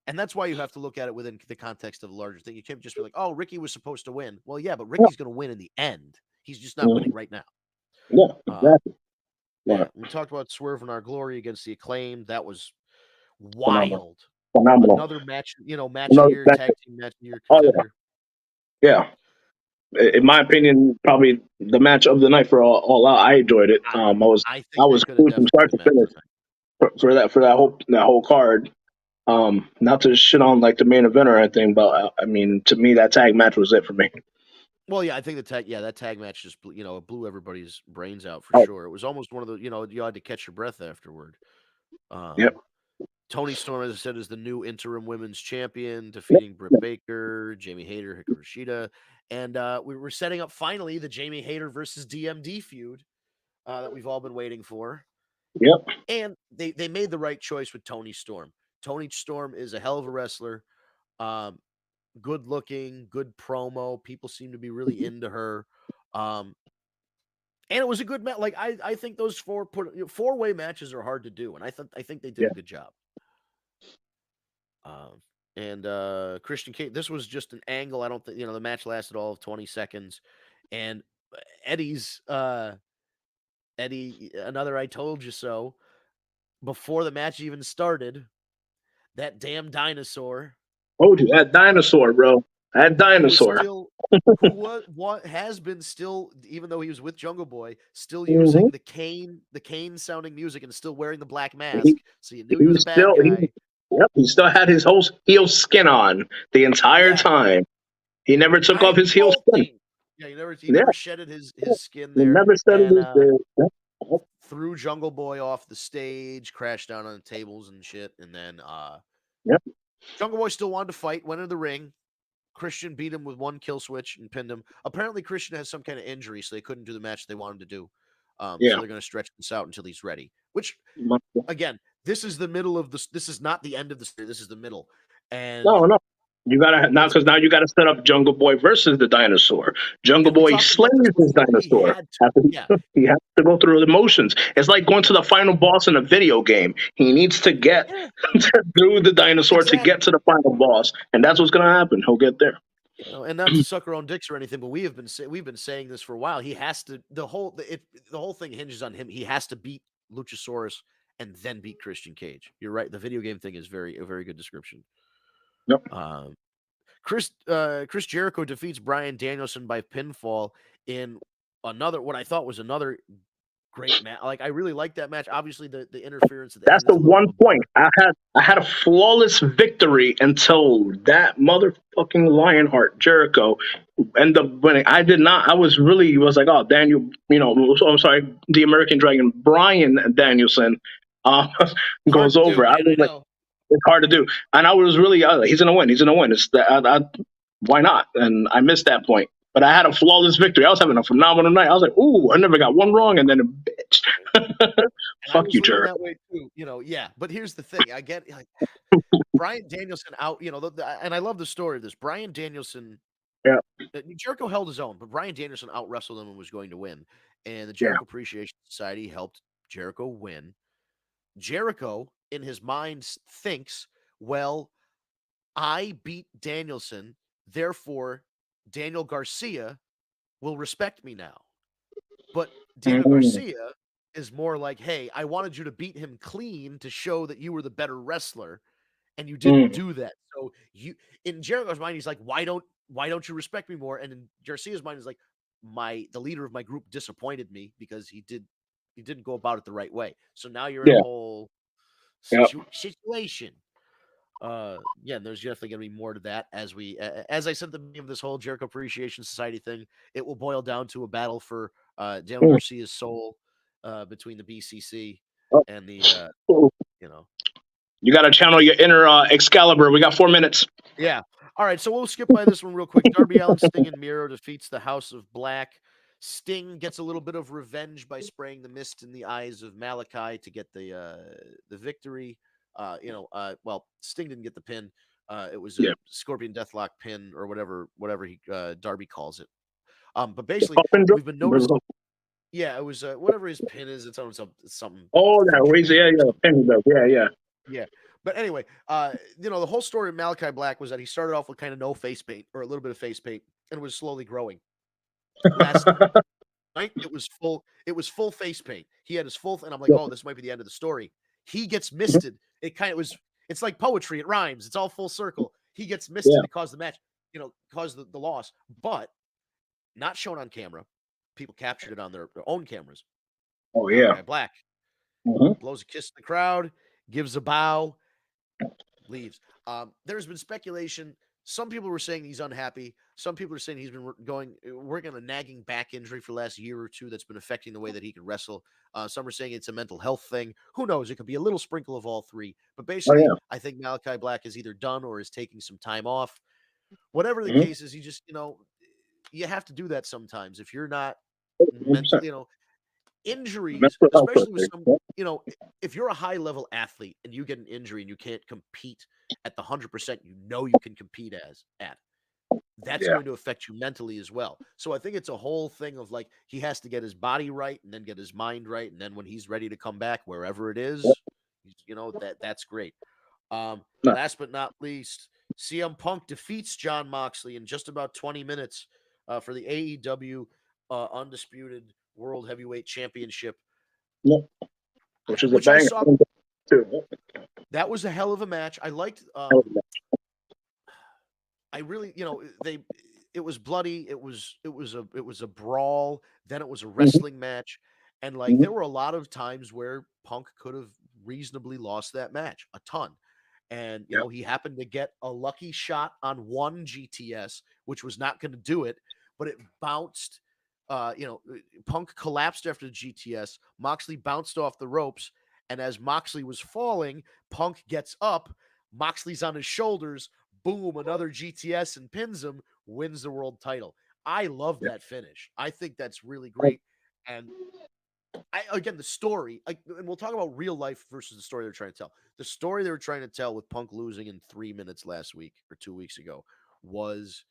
and that's why you have to look at it within the context of the larger thing. You can't just be like, oh, Ricky was supposed to win. Well, yeah, but Ricky's going to win in the end. He's just not winning right now. Yeah, exactly. Yeah, we talked about Swerve in Our Glory against the Acclaimed. That was Phenomenal. wild. Phenomenal. Another match, match of Another the year, match. tag team match of the year Oh contender. yeah. In my opinion, probably the match of the night for all out. I enjoyed it. I I think was that could have glued from definitely start been to match of finish the night. for that whole card. Not to shit on like the main event or anything, but I mean, to me, that tag match was it for me. Well, yeah, I think that tag match just it blew everybody's brains out for Oh, sure. It was almost one of the you had to catch your breath afterward. yep. Tony Storm, as I said, is the new interim women's champion, Yep. defeating Britt Baker, Jamie Hayter, Hikaru Shida, and we were setting up finally the Jamie Hayter versus DMD feud that we've all been waiting for. Yep. And they made the right choice with Tony Storm. Tony Storm is a hell of a wrestler. Good looking, good promo. People seem to be really into her. And it was a good match. Like I think those four-way matches are hard to do, and I think they did Yeah. a good job. And Christian Cage, this was just an angle. I don't think the match lasted all of 20 seconds, and Eddie's another I told you so. Before the match even started, that damn dinosaur. Told you that dinosaur, bro. That dinosaur. Who was what has been still, even though he was with Jungle Boy, still Mm-hmm. using the cane sounding music and still wearing the black mask. So you knew he was a bad guy. Yep. He still had his whole heel skin on the entire time. He never took off his heel skin. Yeah, he never shedded his skin there. He never said and, threw Jungle Boy off the stage, crashed down on the tables and shit, and then Jungle Boy still wanted to fight, went into the ring. Christian beat him with one kill switch and pinned him. Apparently, Christian has some kind of injury, so they couldn't do the match they wanted to do. So they're going to stretch this out until he's ready. Which, again, this is the middle of this. This is not the end of the story. This is the middle. And no. You gotta now you gotta set up Jungle Boy versus the dinosaur. Jungle Boy slays this dinosaur. He has to go through the motions. It's like going to the final boss in a video game. He needs to get through the dinosaur to get to the final boss, and that's what's gonna happen. He'll get there. And not to suck our own dicks or anything, but we've been saying this for a while. He has to. The whole thing hinges on him. He has to beat Luchasaurus and then beat Christian Cage. You're right. The video game thing is a very good description. Yep. Chris Jericho defeats Bryan Danielson by pinfall in what I thought was another great match. Like, I really liked that match. Obviously, the interference at the That's end the is a little one bit point. I had a flawless victory until that motherfucking Lionheart Jericho ended up winning. I did not. I was like, oh, Daniel, I'm sorry, the American Dragon, Brian Danielson, uh, hard goes to do, over. I man. was I like, know. it's hard to do, and I was really, he's gonna win. He's gonna win. It's that. Why not? And I missed that point. But I had a flawless victory. I was having a phenomenal night. I was like, ooh, I never got one wrong, and then bitch. And I Fuck was you, leaning Jared. that way too, yeah. But here's the thing. I get like Brian Danielson out, and I love the story of this. Brian Danielson, Yeah, Jericho held his own, but Brian Danielson out wrestled him and was going to win. And the yeah. Jericho Appreciation Society helped Jericho win. Jericho, in his mind, thinks, well, I beat Danielson, therefore Daniel Garcia will respect me now. But Daniel Mm, Garcia is more like, hey, I wanted you to beat him clean to show that you were the better wrestler, and you didn't mm, do that. So in Jericho's mind, he's like, why don't you respect me more? And in Garcia's mind is like, the leader of my group disappointed me because he didn't go about it the right way. So now you're in a yeah, whole yeah. situation. Yeah, and there's definitely going to be more to that as I said at the beginning of this whole Jericho Appreciation Society thing. It will boil down to a battle for Daniel Mm. Garcia's soul between the BCC Oh, and the oh. you know You got to channel your inner Excalibur. We got 4 minutes. yeah. All right, so we'll skip by this one real quick. Darby Allin, Sting, and Miro defeats the House of Black. Sting gets a little bit of revenge by spraying the mist in the eyes of Malachi to get the victory. Well, Sting didn't get the pin. It was Yeah. a Scorpion Deathlock pin or whatever he Darby calls it. But The basically, pumping drum? we've been noticing. Yeah, it was whatever his pin is. It's on something Oh, that French ways. pin Yeah, or yeah. something. Penny belt. Yeah, yeah. Yeah. But anyway, the whole story of Malachi Black was that he started off with kind of no face paint or a little bit of face paint and was slowly growing. Last night it was full face paint. He had his full and I'm like, Yeah, "Oh, this might be the end of the story." He gets misted. It's like poetry, it rhymes. It's all full circle. He gets yeah. misted to cause the match, cause the loss, but not shown on camera. People captured it on their own cameras. Oh, yeah. Malachi Black Hmm. blows a kiss in the crowd, gives a bow, leaves. There's been speculation. Some people were saying he's unhappy. Some people are saying he's been working on a nagging back injury for the last year or two that's been affecting the way that he can wrestle. Some are saying it's a mental health thing. Who knows? It could be a little sprinkle of all three. But Oh, basically, yeah. I think Malachi Black is either done or is taking some time off. Whatever the Hmm. case is, you have to do that sometimes. If you're not 100%. mentally, injuries, Mental health especially with birthday. some, Yeah. if you're a high level athlete and you get an injury and you can't compete at the 100% you can compete at, that's Yeah. going to affect you mentally as well. So I think it's a whole thing of like he has to get his body right and then get his mind right, and then when he's ready to come back, wherever it Yeah. is, that's great. No. Last but not least, CM Punk defeats John Moxley in just about 20 minutes for the AEW Undisputed World Heavyweight Championship. No. Which is a Which I banger. saw. Too. That was a hell of a match. I liked. Hell of a match. I really, it was bloody. It was a brawl. Then it was a Mhm. wrestling match, and like Mhm. there were a lot of times where Punk could have reasonably lost that match, a ton. And Yeah. he happened to get a lucky shot on one GTS, which was not going to do it, but it bounced. Punk collapsed after the GTS. Moxley bounced off the ropes, and as Moxley was falling, Punk gets up. Moxley's on his shoulders. Boom, another GTS and pins him, wins the world title. I love Yeah. that finish. I think that's really great. And again, the story, and we'll talk about real life versus the story they're trying to tell. The story they were trying to tell with Punk losing in 3 minutes last week or 2 weeks ago was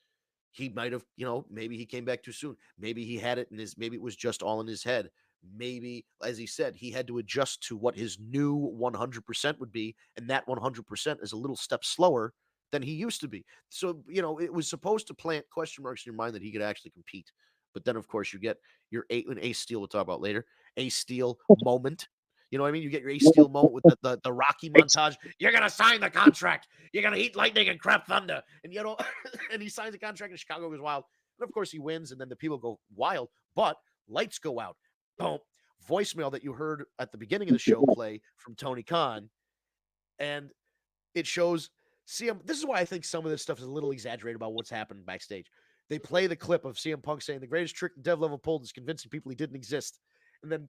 he might have, maybe he came back too soon. Maybe he had it maybe it was just all in his head. Maybe, as he said, he had to adjust to what his new 100% would be. And that 100% is a little step slower than he used to be. So, it was supposed to plant question marks in your mind that he could actually compete. But then, of course, you get your Ace Steel we'll talk about later. Ace Steel moment. You know what I mean? You get your Ace Steel moment with the Rocky montage. You're gonna sign the contract. You're gonna eat lightning and crap thunder. And and he signs a contract and Chicago goes wild. And of course, he wins, and then the people go wild. But lights go out. Boom. Voicemail that you heard at the beginning of the show play from Tony Khan, and it shows CM. This is why I think some of this stuff is a little exaggerated about what's happened backstage. They play the clip of CM Punk saying the greatest trick the Dev Level pulled is convincing people he didn't exist. And then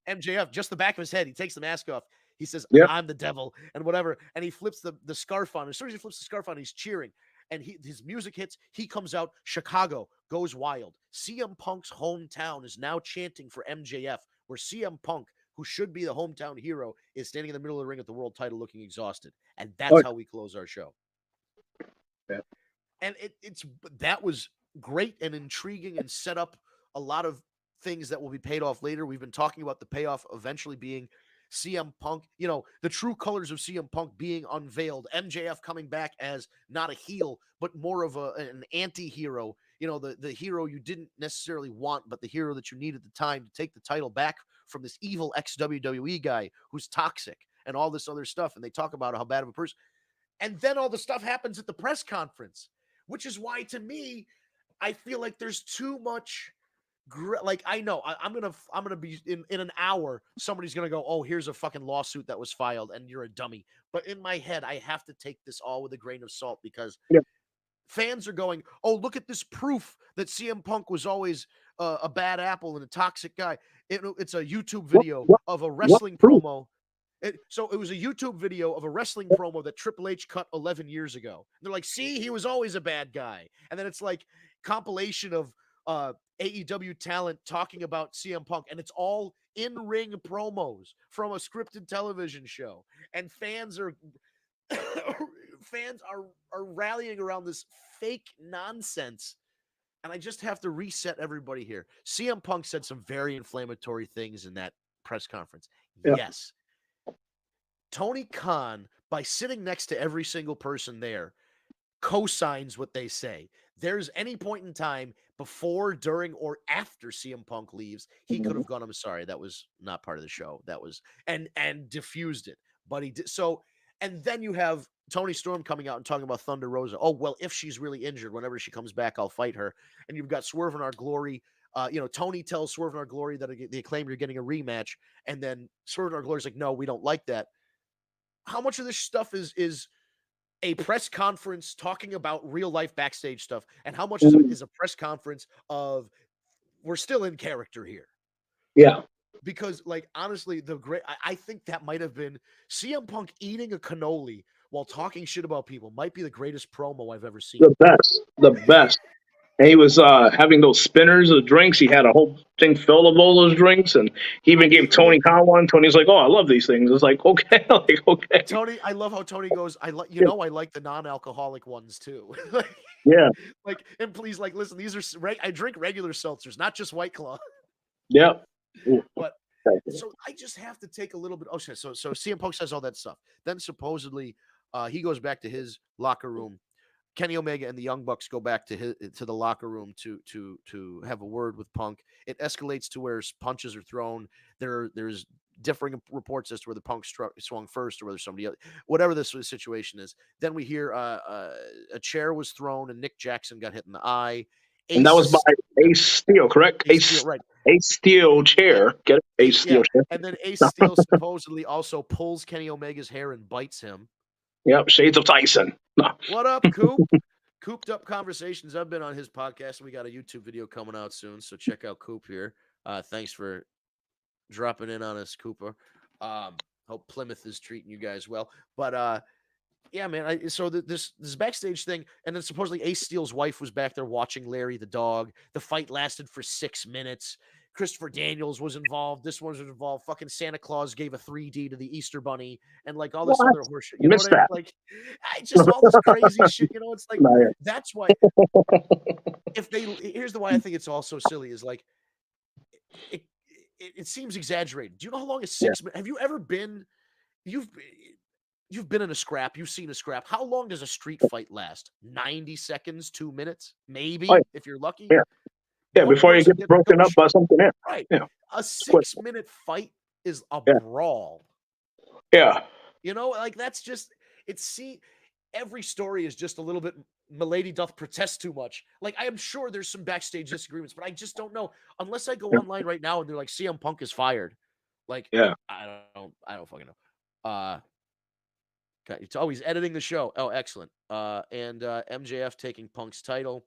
MJF, just the back of his head, he takes the mask off. He says, I'm the devil, and whatever. And he flips the scarf on. As soon as he flips the scarf on, he's cheering. And his music hits. He comes out. Chicago goes wild. CM Punk's hometown is now chanting for MJF, where CM Punk, who should be the hometown hero, is standing in the middle of the ring at the world title looking exhausted. And that's how we close our show. Yeah. And that was great and intriguing and set up a lot of things that will be paid off later. We've been talking about the payoff eventually being CM Punk, the true colors of CM Punk being unveiled. MJF coming back as not a heel, but more of an anti-hero. The hero you didn't necessarily want, but the hero that you need at the time to take the title back from this evil ex-WWE guy who's toxic and all this other stuff. And they talk about how bad of a person. And then all the stuff happens at the press conference, which is why, to me, I feel like there's too much. I know I'm gonna be in an hour. Somebody's gonna go, oh, here's a fucking lawsuit that was filed, and you're a dummy. But in my head, I have to take this all with a grain of salt because fans are going, oh, look at this proof that CM Punk was always a bad apple and a toxic guy. It's a YouTube video of a wrestling promo. So it was a YouTube video of a wrestling promo that Triple H cut 11 years ago. They're like, see, he was always a bad guy. And then it's like compilation of AEW talent talking about CM Punk, and it's all in-ring promos from a scripted television show. And fans are rallying around this fake nonsense. And I just have to reset everybody here. CM Punk said some very inflammatory things in that press conference. Yeah. Yes. Tony Khan, by sitting next to every single person there, co-signs what they say. There's any point in time before, during, or after CM Punk leaves, he could have gone, I'm sorry, that was not part of the show. That was, and diffused it. But he did. So, and then you have Tony Storm coming out and talking about Thunder Rosa. Oh, well, if she's really injured, whenever she comes back, I'll fight her. And you've got Swerve in Our Glory. Tony tells Swerve in Our Glory that they claim you're getting a rematch. And then Swerve in Our Glory is like, no, we don't like that. How much of this stuff is a press conference talking about real life backstage stuff, and how much of it is a press conference of we're still in character here? Yeah. Because, honestly, I think that might have been CM Punk eating a cannoli while talking shit about people might be the greatest promo I've ever seen. The best. And he was having those spinners of drinks. He had a whole thing filled of all those drinks, and he even gave Tony Khan one. Tony's like, "Oh, I love these things." It's like, okay, okay. Tony, I love how Tony goes. I like the non-alcoholic ones too. Yeah. And please, listen. These are I drink regular seltzers, not just White Claw. Yeah. But so I just have to take a little bit. Okay, so CM Punk says all that stuff. Then supposedly, he goes back to his locker room. Kenny Omega and the Young Bucks go back to the locker room to have a word with Punk. It escalates to where punches are thrown. There's differing reports as to whether Punk swung first or whether somebody else, whatever this situation is. Then we hear a chair was thrown and Nick Jackson got hit in the eye. And that was by Ace Steel, correct? Ace Steel, right. Ace Steel chair. And, get it? Ace Steel chair. And then Ace Steel supposedly also pulls Kenny Omega's hair and bites him. Yep, Shades of Tyson. No. What up, Coop? Cooped Up Conversations. I've been on his podcast. We got a YouTube video coming out soon, so check out Coop here. Thanks for dropping in on us, Cooper. Hope Plymouth is treating you guys well. But yeah, man. So this backstage thing, and then supposedly Ace Steel's wife was back there watching Larry the dog. The fight lasted for 6 minutes. Christopher Daniels was involved. This one was involved. Fucking Santa Claus gave a 3D to the Easter Bunny and all this other horseshit. You know what I mean? Just all this crazy shit. It's like, that's why. Here's the why I think it's all so silly is it seems exaggerated. Do you know how long a 6 minute? Have you ever been? You've been in a scrap. You've seen a scrap. How long does a street fight last? 90 seconds, 2 minutes, maybe if you're lucky. Yeah. Yeah, before you get broken up by something else. Right. Yeah. A 6 minute fight is a brawl. Yeah. That's just every story is just a little bit Milady doth protest too much. Like, I am sure there's some backstage disagreements, but I just don't know. Unless I go Yeah. online right now and they're like, CM Punk is fired. Like, Yeah. I don't fucking know. It's always editing the show. Oh, excellent. And MJF taking Punk's title.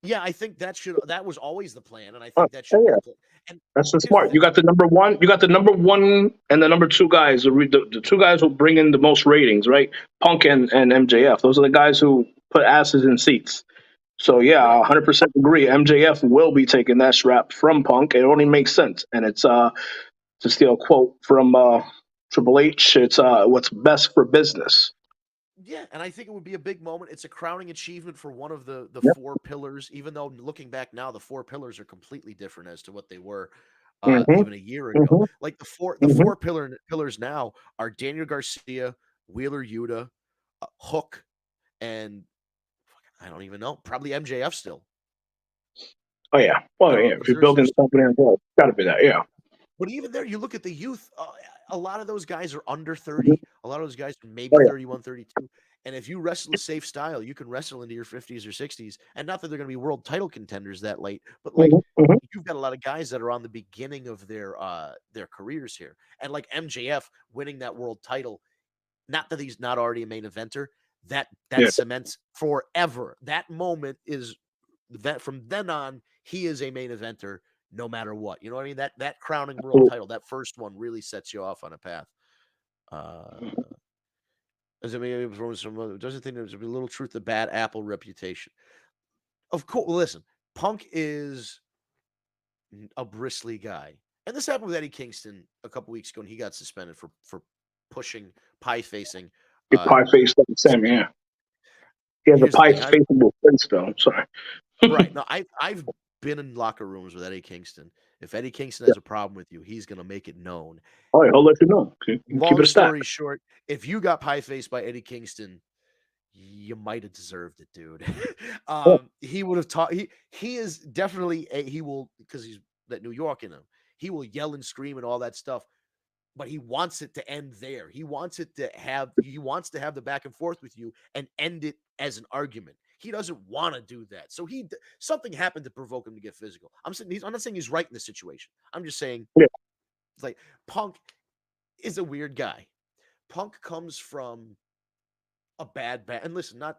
Yeah, I think that was always the plan, and I think that should be Yeah. the plan. And That's the here's the smart. You thing. got the number one. You got the number one and the number two guys. The two guys who bring in the most ratings, right? Punk and MJF. Those are the guys who put asses in seats. So yeah, Right. 100% agree. MJF will be taking that strap from Punk. It only makes sense, and it's to steal a quote from Triple H. It's what's best for business. Yeah, and I think it would be a big moment. It's a crowning achievement for one of the Yep. four pillars, even though looking back now, the four pillars are completely different as to what they were Mm-hmm. even a year ago. Mm-hmm. Like the Mm-hmm. four pillars now are Daniel Garcia, Wheeler Yuta, Hook, and I don't even know, probably MJF still. Oh yeah. Well, yeah. If Is you're there building the company on gold, it's got to be that. Yeah. But even there, you look at the youth, a lot of those guys are under Mhm. 30. A lot of those guys are maybe Oh yeah. 31, 32. And if you wrestle a safe style, you can wrestle into your 50s or 60s. And not that they're going to be world title contenders that late, but like Mm-hmm. you've got a lot of guys that are on the beginning of their careers here. And like MJF winning that world title, not that he's not already a main eventer, that Yeah. cements forever. That moment is that from then on, he is a main eventer no matter what. You know what I mean? That crowning world Absolutely. title, that first one really sets you off on a path. As I mean, from some other, doesn't think there's a little truth to bad apple reputation. Of course, listen, Punk is a bristly guy, and this happened with Eddie Kingston a couple weeks ago, and he got suspended for pushing pie facing. Your pie face like Sam. Yeah. He has a Here's the pie thing, faceable face though. I'm sorry. right. No, I've been in locker rooms with Eddie Kingston. If Eddie Kingston Yeah. has a problem with you, he's gonna make it known. Oh yeah. He'll let you know. Keep Long it a stat. story short, if you got pie faced by Eddie Kingston, you might have deserved it, dude. Yeah. He would have taught. He is definitely he will because he's that New York in him. He will yell and scream and all that stuff, but he wants it to end there. He wants to have the back and forth with you and end it as an argument. He doesn't want to do that. So something happened to provoke him to get physical. I'm not saying he's right in this situation. I'm just saying Yeah. it's like Punk is a weird guy. Punk comes from a and listen, not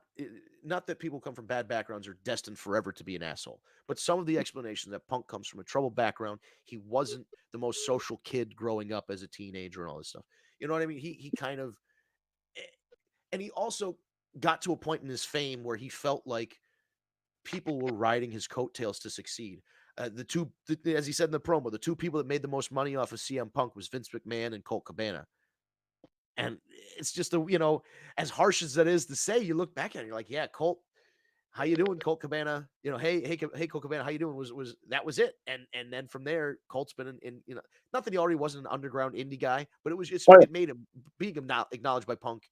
that people come from bad backgrounds are destined forever to be an asshole, but some of the explanation that Punk comes from a troubled background. He wasn't the most social kid growing up as a teenager and all this stuff. You know what I mean? He kind of, and he also got to a point in his fame where he felt like people were riding his coattails to succeed. As he said in the promo, the two people that made the most money off of CM Punk was Vince McMahon and Colt Cabana. And it's just as harsh as that is to say, you look back at it, you're like, yeah, Colt, how you doing, Colt Cabana? Hey, Colt Cabana, how you doing? Was that was it? And then from there, Colt's been in not that he already wasn't an underground indie guy, but Oh yeah. it made him being acknowledged by Punk.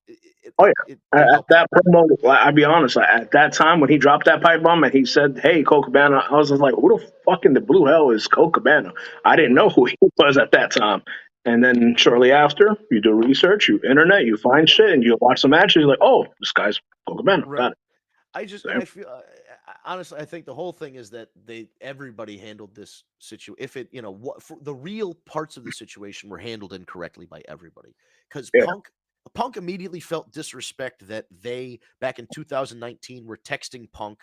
Oh yeah. It At helped him. that promo, I'll be honest. At that time when he dropped that pipe bomb and he said, "Hey, Cole Cabana," I was just like, "Who the fuck in the blue hell is Cole Cabana?" I didn't know Right. who he was at that time. And then shortly after, you do research, you internet, you find shit, and you watch the matches. You're like, "Oh, this guy's Cole Cabana." Right. Got it. I feel honestly, I think the whole thing is that everybody handled this situation. If it, what for the real parts of the situation were handled incorrectly by everybody, because Yeah. Punk immediately felt disrespect that they back in 2019 were texting Punk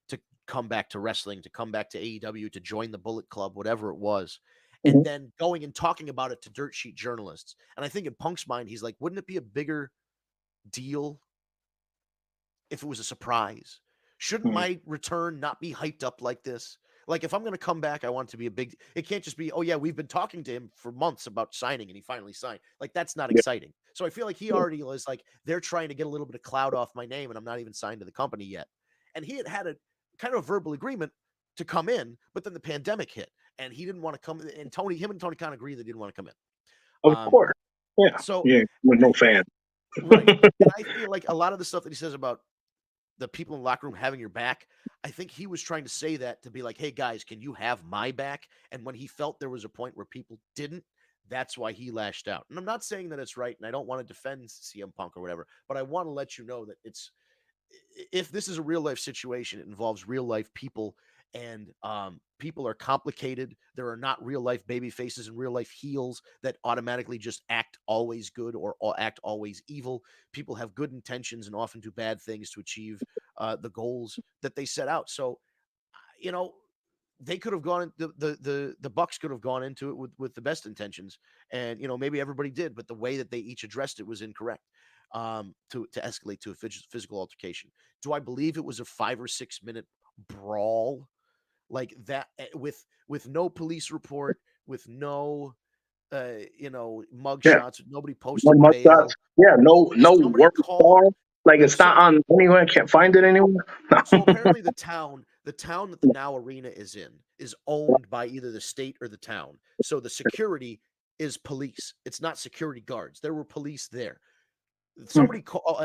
to come back to wrestling, to come back to AEW, to join the Bullet Club, whatever it was. And Mhm. then going and talking about it to dirt sheet journalists. And I think in Punk's mind, he's like, wouldn't it be a bigger deal if it was a surprise? Shouldn't Mhm. my return not be hyped up like this? Like if I'm going to come back, I want it to be a big. It can't just be, oh yeah, we've been talking to him for months about signing, and he finally signed. Like that's not Yeah. exciting. So I feel like he already was like they're trying to get a little bit of cloud off my name, and I'm not even signed to the company yet. And he had a kind of a verbal agreement to come in, but then the pandemic hit, and he didn't want to come. And him and Tony kind of agreed they didn't want to come in. Of course. Yeah. So Yeah. With no fan. right, and I feel like a lot of the stuff that he says about the people in the locker room having your back. I think he was trying to say that to be like, hey guys, can you have my back? And when he felt there was a point where people didn't, that's why he lashed out. And I'm not saying that it's right, and I don't want to defend CM Punk or whatever, but I want to let you know that if this is a real life situation, it involves real life people, and people are complicated. There are not real life baby faces and real life heels that automatically just act always good or act always evil. People have good intentions and often do bad things to achieve the goals that they set out. So, you know, they could have gone the Bucks could have gone into it with the best intentions, and maybe everybody did, but the way that they each addressed it was incorrect. To escalate to a physical altercation. Do I believe it was a 5 or 6 minute brawl like that, with no police report, with no mug Yeah. shots, with nobody No posting mugshots. bail? Yeah. No Somebody work called. bar. Like it's So not on anywhere. I can't find it anywhere. So apparently the town that the Now Arena is in is owned by either the state or the town. So the security is police. It's not security guards. There were police there. Somebody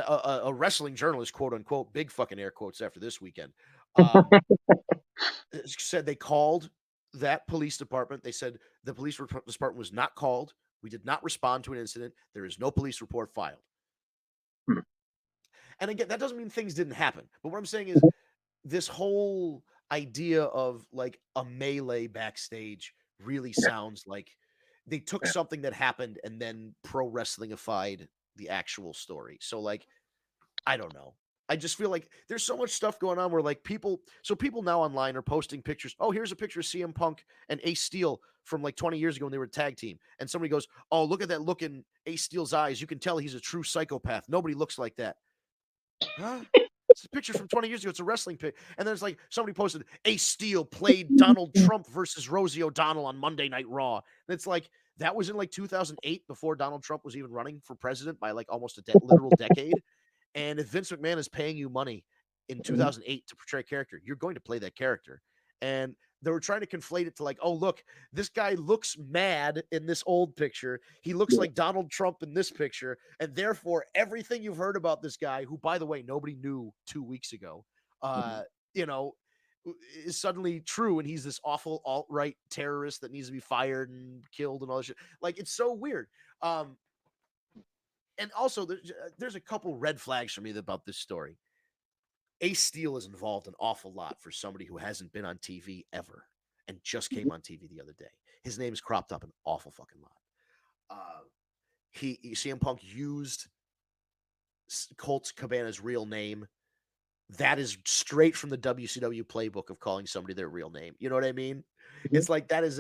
a wrestling journalist, quote unquote, big fucking air quotes after this weekend, um, said they called that police department. They said the police department was not called. We did not respond to an incident. There is no police report filed. And again, that doesn't mean things didn't happen. But what I'm saying is this whole idea of like a melee backstage really sounds like they took something that happened and then pro wrestlingified the actual story. So like, I don't know. I just feel like there's so much stuff going on where like people now online are posting pictures. Oh, here's a picture of CM Punk and Ace Steel from like 20 years ago when they were a tag team. And somebody goes, "Oh, look at that look in Ace Steel's eyes. You can tell he's a true psychopath. Nobody looks like that." Huh? It's a picture from 20 years ago. It's a wrestling pic. And then it's like somebody posted Ace Steel played Donald Trump versus Rosie O'Donnell on Monday Night Raw. And it's like that was in like 2008 before Donald Trump was even running for president by like almost a literal decade. And if Vince McMahon is paying you money in 2008 to portray a character, you're going to play that character. And they were trying to conflate it to like, oh, look, this guy looks mad in this old picture. He looks like Donald Trump in this picture. And therefore, everything you've heard about this guy, who, by the way, nobody knew 2 weeks ago, you know, is suddenly true. And he's this awful alt-right terrorist that needs to be fired and killed and all this shit. Like, it's so weird. And also, there's a couple red flags for me about this story. Ace Steel is involved an awful lot for somebody who hasn't been on TV ever and just came on TV the other day. His name is cropped up an awful fucking lot. CM Punk used Colt Cabana's real name. That is straight from the WCW playbook of calling somebody their real name. You know what I mean? It's like that is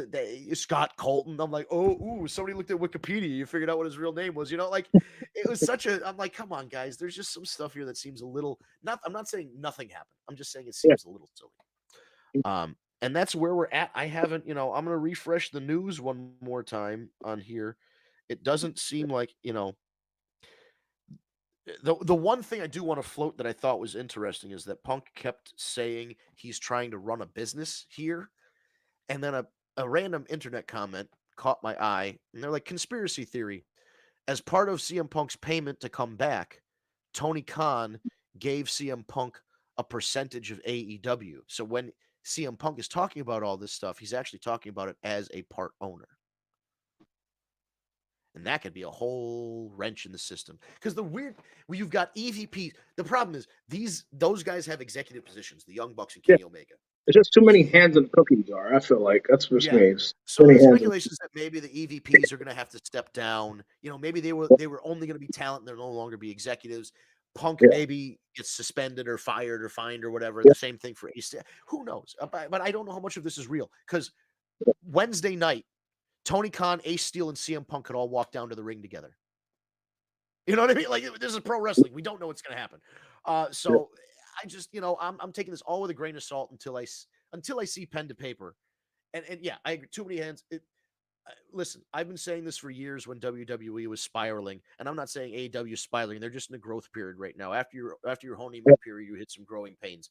Scott Colton. I'm like, oh, ooh, somebody looked at Wikipedia. You figured out what his real name was. Like it was such a. I'm like, come on, guys. There's just some stuff here that seems a little. Not. I'm not saying nothing happened. I'm just saying it seems a little silly. And that's where we're at. I haven't. I'm gonna refresh the news one more time on here. It doesn't seem like the one thing I do want to float that I thought was interesting is that Punk kept saying he's trying to run a business here. And then a random internet comment caught my eye. And they're like, conspiracy theory. As part of CM Punk's payment to come back, Tony Khan gave CM Punk a percentage of AEW. So when CM Punk is talking about all this stuff, he's actually talking about it as a part owner. And that could be a whole wrench in the system. Because you've got EVPs. The problem is those guys have executive positions, the Young Bucks and Kenny Omega. There's just too many hands in the cookie jar. I feel like that's what's me. So there's speculations that maybe the EVPs are going to have to step down. Maybe they were only going to be talent. They'll no longer be executives. Punk maybe gets suspended or fired or fined or whatever. The same thing for Ace. Who knows? But I don't know how much of this is real. Because Wednesday night, Tony Khan, Ace Steel, and CM Punk could all walk down to the ring together. You know what I mean? Like, this is pro wrestling. We don't know what's going to happen. So I just, I'm taking this all with a grain of salt until I see pen to paper. And yeah, I agree. Too many hands. Listen, I've been saying this for years when WWE was spiraling, and I'm not saying AEW is spiraling. They're just in a growth period right now. After your honeymoon period, you hit some growing pains.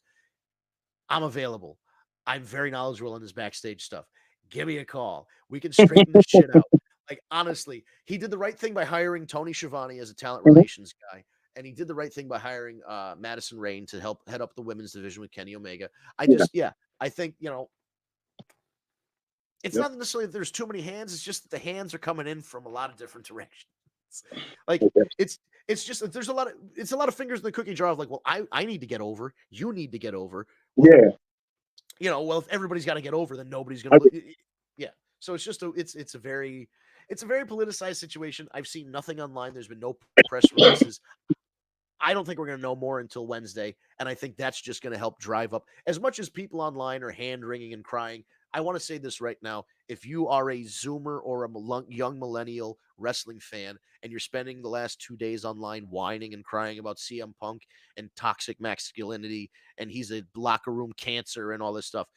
I'm available. I'm very knowledgeable on this backstage stuff. Give me a call. We can straighten this shit out. Like, honestly, he did the right thing by hiring Tony Schiavone as a talent relations guy. And he did the right thing by hiring Madison Rayne to help head up the women's division with Kenny Omega. I think, it's not necessarily that there's too many hands. It's just that the hands are coming in from a lot of different directions. Like it's just that there's a lot of fingers in the cookie jar of like, well, I need to get over, you need to get over. Well, Yeah. well, if everybody's got to get over, then nobody's gonna look. Yeah. So it's just it's a very politicized situation. I've seen nothing online. There's been no press releases. I don't think we're going to know more until Wednesday. And I think that's just going to help drive up as much as people online are hand wringing and crying. I want to say this right now. If you are a Zoomer or a young millennial wrestling fan and you're spending the last 2 days online whining and crying about CM Punk and toxic masculinity and he's a locker room cancer and all this stuff,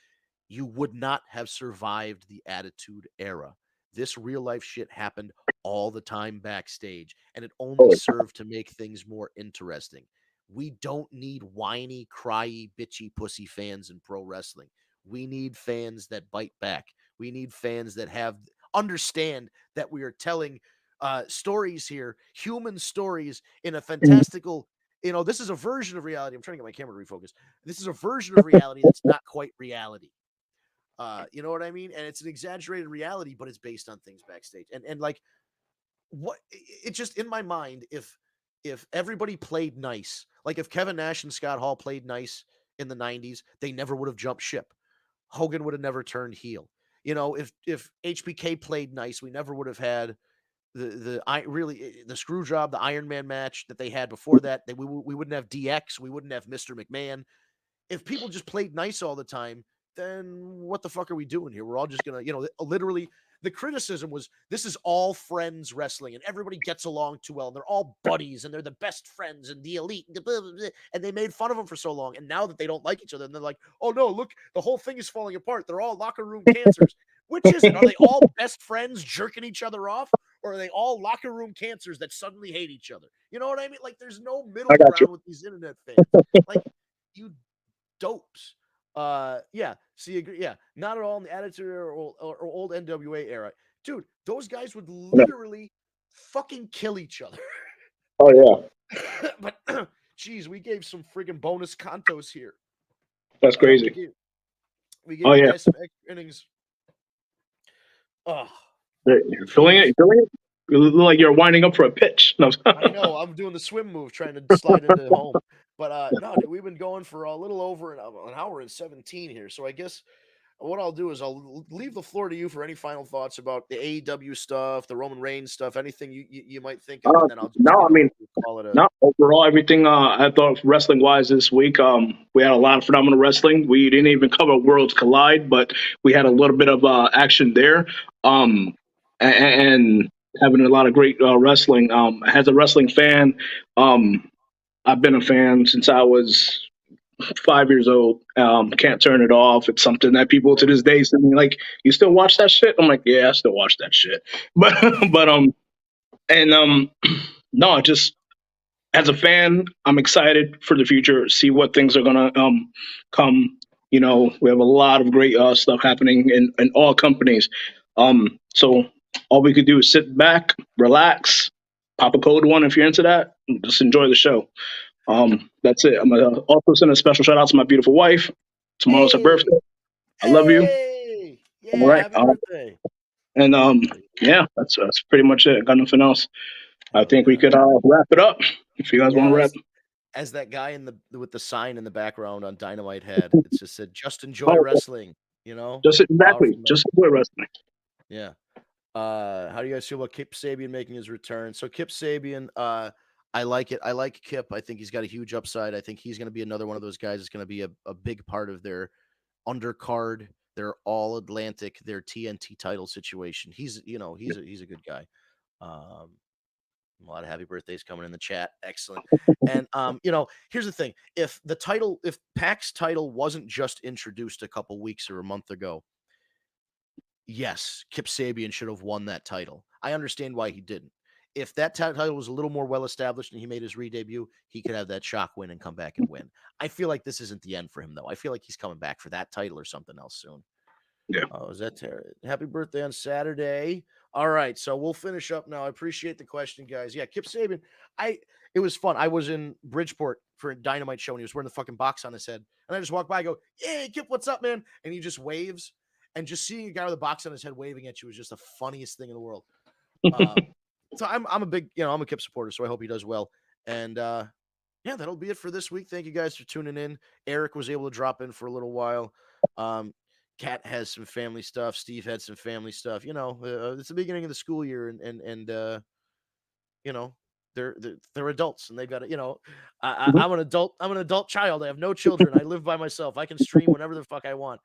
you would not have survived the Attitude Era. This real life shit happened all the time backstage, and it only served to make things more interesting. We don't need whiny, cryy, bitchy, pussy fans in pro wrestling. We need fans that bite back. We need fans that understand that we are telling stories here, human stories in a fantastical. This is a version of reality. I'm trying to get my camera to refocus. This is a version of reality that's not quite reality. You know what I mean? And it's an exaggerated reality, but it's based on things backstage. And like what it's just in my mind, if everybody played nice, like if Kevin Nash and Scott Hall played nice in the 90s, they never would have jumped ship. Hogan would have never turned heel. If HBK played nice, we never would have had the screw job, the Iron Man match that they had before that. We wouldn't have DX, we wouldn't have Mr. McMahon. If people just played nice all the time, then what the fuck are we doing here? We're all just gonna, literally. The criticism was this is all friends wrestling and everybody gets along too well and they're all buddies and they're the best friends and the elite and they made fun of them for so long. And now that they don't like each other, and they're like, oh no, look, the whole thing is falling apart. They're all locker room cancers. Which is it? Are they all best friends jerking each other off? Or are they all locker room cancers that suddenly hate each other? You know what I mean? Like there's no middle ground with these internet fans. Like you dopes. Yeah. See, yeah, not at all in the Attitude Era or old NWA era, dude. Those guys would literally fucking kill each other. Oh yeah. But geez, we gave some friggin' bonus contos here. That's crazy. We gave you guys some extra innings. Oh, feeling it. You look like you're winding up for a pitch. No. I know. I'm doing the swim move, trying to slide into home. But no, dude, we've been going for a little over an hour and 17 here. So I guess what I'll do is I'll leave the floor to you for any final thoughts about the AEW stuff, the Roman Reigns stuff, anything you might think of, and then I'll just, call it a. No, overall, everything I thought wrestling wise this week, we had a lot of phenomenal wrestling. We didn't even cover Worlds Collide, but we had a little bit of action there. And having a lot of great wrestling. As a wrestling fan, I've been a fan since I was 5 years old. Can't turn it off. It's something that people to this day say like, "You still watch that shit?" I'm like, "Yeah, I still watch that shit." But no, just as a fan, I'm excited for the future. See what things are gonna come. We have a lot of great stuff happening in all companies. So all we could do is sit back, relax, pop a cold one if you're into that, and just enjoy the show. That's it. I'm gonna also send a special shout out to my beautiful wife. Tomorrow's her birthday. I love you. Yeah, all right. Happy birthday. And yeah, that's pretty much it. Got nothing else. I think we could wrap it up if you guys want to wrap. As that guy with the sign in the background on Dynamite had, it just said, "Just enjoy wrestling." Just exactly. Just enjoy wrestling. Yeah. How do you guys feel about Kip Sabian making his return? So Kip Sabian, I like it. I like Kip. I think he's got a huge upside. I think he's going to be another one of those guys that's going to be a big part of their undercard, their All Atlantic, their TNT title situation. He's a good guy. A lot of happy birthdays coming in the chat. Excellent. And here's the thing: if Pac's title wasn't just introduced a couple weeks or a month ago, yes, Kip Sabian should have won that title. I understand why he didn't. If that title was a little more well established and he made his re-debut, he could have that shock win and come back and win. I feel like this isn't the end for him, though. I feel like he's coming back for that title or something else soon. Yeah. Oh, is that Terry? Happy birthday on Saturday. All right, so we'll finish up now. I appreciate the question, guys. Yeah, Kip Sabian. It was fun. I was in Bridgeport for a Dynamite show and he was wearing the fucking box on his head. And I just walked by, I go, "Hey, Kip, what's up, man?" And he just waves. And just seeing a guy with a box on his head waving at you was just the funniest thing in the world. So I'm a big, I'm a Kip supporter, so I hope he does well. And yeah, that'll be it for this week. Thank you guys for tuning in. Eric was able to drop in for a little while. Kat has some family stuff. Steve had some family stuff. It's the beginning of the school year, and you know, they're adults and they got to, Mhm. I'm an adult. I'm an adult child. I have no children. I live by myself. I can stream whenever the fuck I want.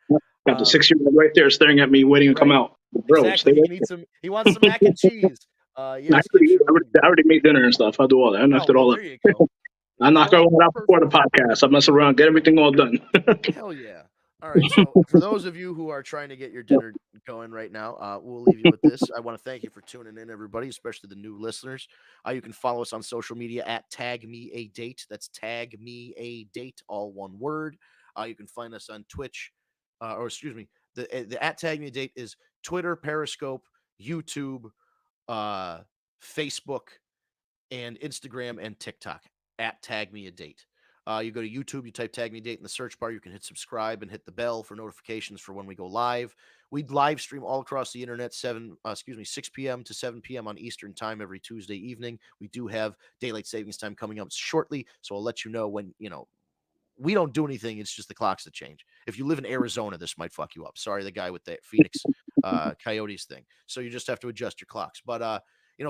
Got the Um, 6-year-old right there staring at me, waiting to come right. out. Bro, stay Exactly. He right can eat there. some. He wants some mac and cheese. I Yes, Kip already, sure I will. already, I already made dinner and stuff. I'll do all that. I knocked Oh it well, all there up. you go. I knocked Well, all out before the perfect. podcast. I mess around, get everything all done. Hell yeah. All right. So for those of you who are trying to get your dinner going right now, we'll leave you with this. I want to thank you for tuning in, everybody, especially the new listeners. You can follow us on social media at TagMeADate. That's TagMeADate, all one word. You can find us on Twitch, or excuse me, the at TagMeADate is Twitter, Periscope, YouTube, uh, Facebook, and Instagram and TikTok at Tag Me a Date. You go to YouTube, you type Tag Me a Date in the search bar. You can hit subscribe and hit the bell for notifications for when we go live. We live stream all across the internet, 6 p.m. to 7 p.m. on Eastern time every Tuesday evening. We do have daylight savings time coming up shortly, so I'll let you know when, we don't do anything. It's just the clocks that change. If you live in Arizona, this might fuck you up. Sorry, the guy with the Phoenix Coyotes thing. So you just have to adjust your clocks. But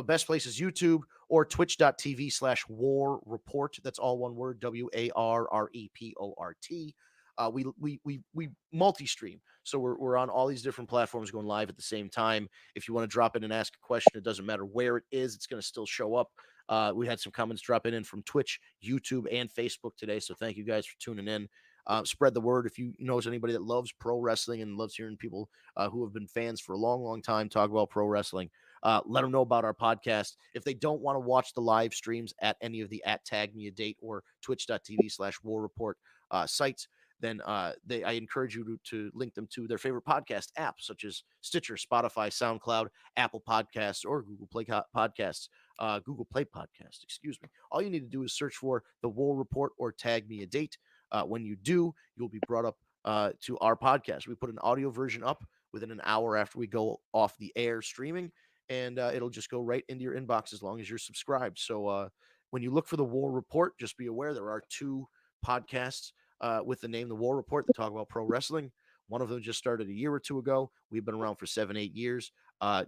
best place is YouTube or twitch.tv/war report. That's all one word, WARREPORT. We multi-stream, so we're on all these different platforms going live at the same time. If you want to drop in and ask a question, it doesn't matter where it is, it's going to still show up. We had some comments dropping in from Twitch, YouTube, and Facebook today. So thank you guys for tuning in. Spread the word. If you knows anybody that loves pro wrestling and loves hearing people who have been fans for a long, long time talk about pro wrestling, let them know about our podcast. If they don't want to watch the live streams at any of the at Tag Me a Date or twitch.tv/war report sites, then I encourage you to link them to their favorite podcast apps such as Stitcher, Spotify, SoundCloud, Apple Podcasts, or Google Play Podcasts. Google Play Podcast, excuse me. All you need to do is search for the War Report or Tag Me a Date. When you do, you'll be brought up to our podcast. We put an audio version up within an hour after we go off the air streaming, and it'll just go right into your inbox as long as you're subscribed. So when you look for the War Report, just be aware there are two podcasts with the name The War Report that talk about pro wrestling. One of them just started a year or two ago. We've been around for 7-8 years.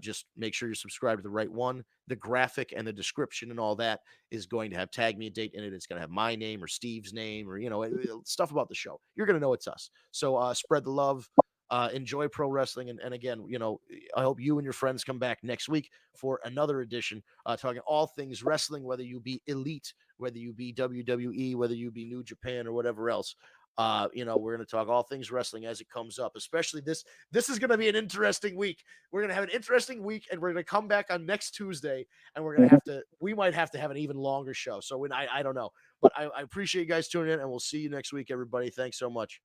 Just make sure you're subscribed to the right one. The graphic and the description and all that is going to have Tag Me a Date in it. It's going to have my name or Steve's name or, stuff about the show. You're going to know it's us. So spread the love. Enjoy pro wrestling. And again, I hope you and your friends come back next week for another edition talking all things wrestling, whether you be elite, whether you be WWE, whether you be New Japan or whatever else. We're going to talk all things wrestling as it comes up, especially this. This is going to be an interesting week. We're going to have an interesting week, and we're going to come back on next Tuesday, and we might have to have an even longer show. So I don't know, but I appreciate you guys tuning in, and we'll see you next week, everybody. Thanks so much.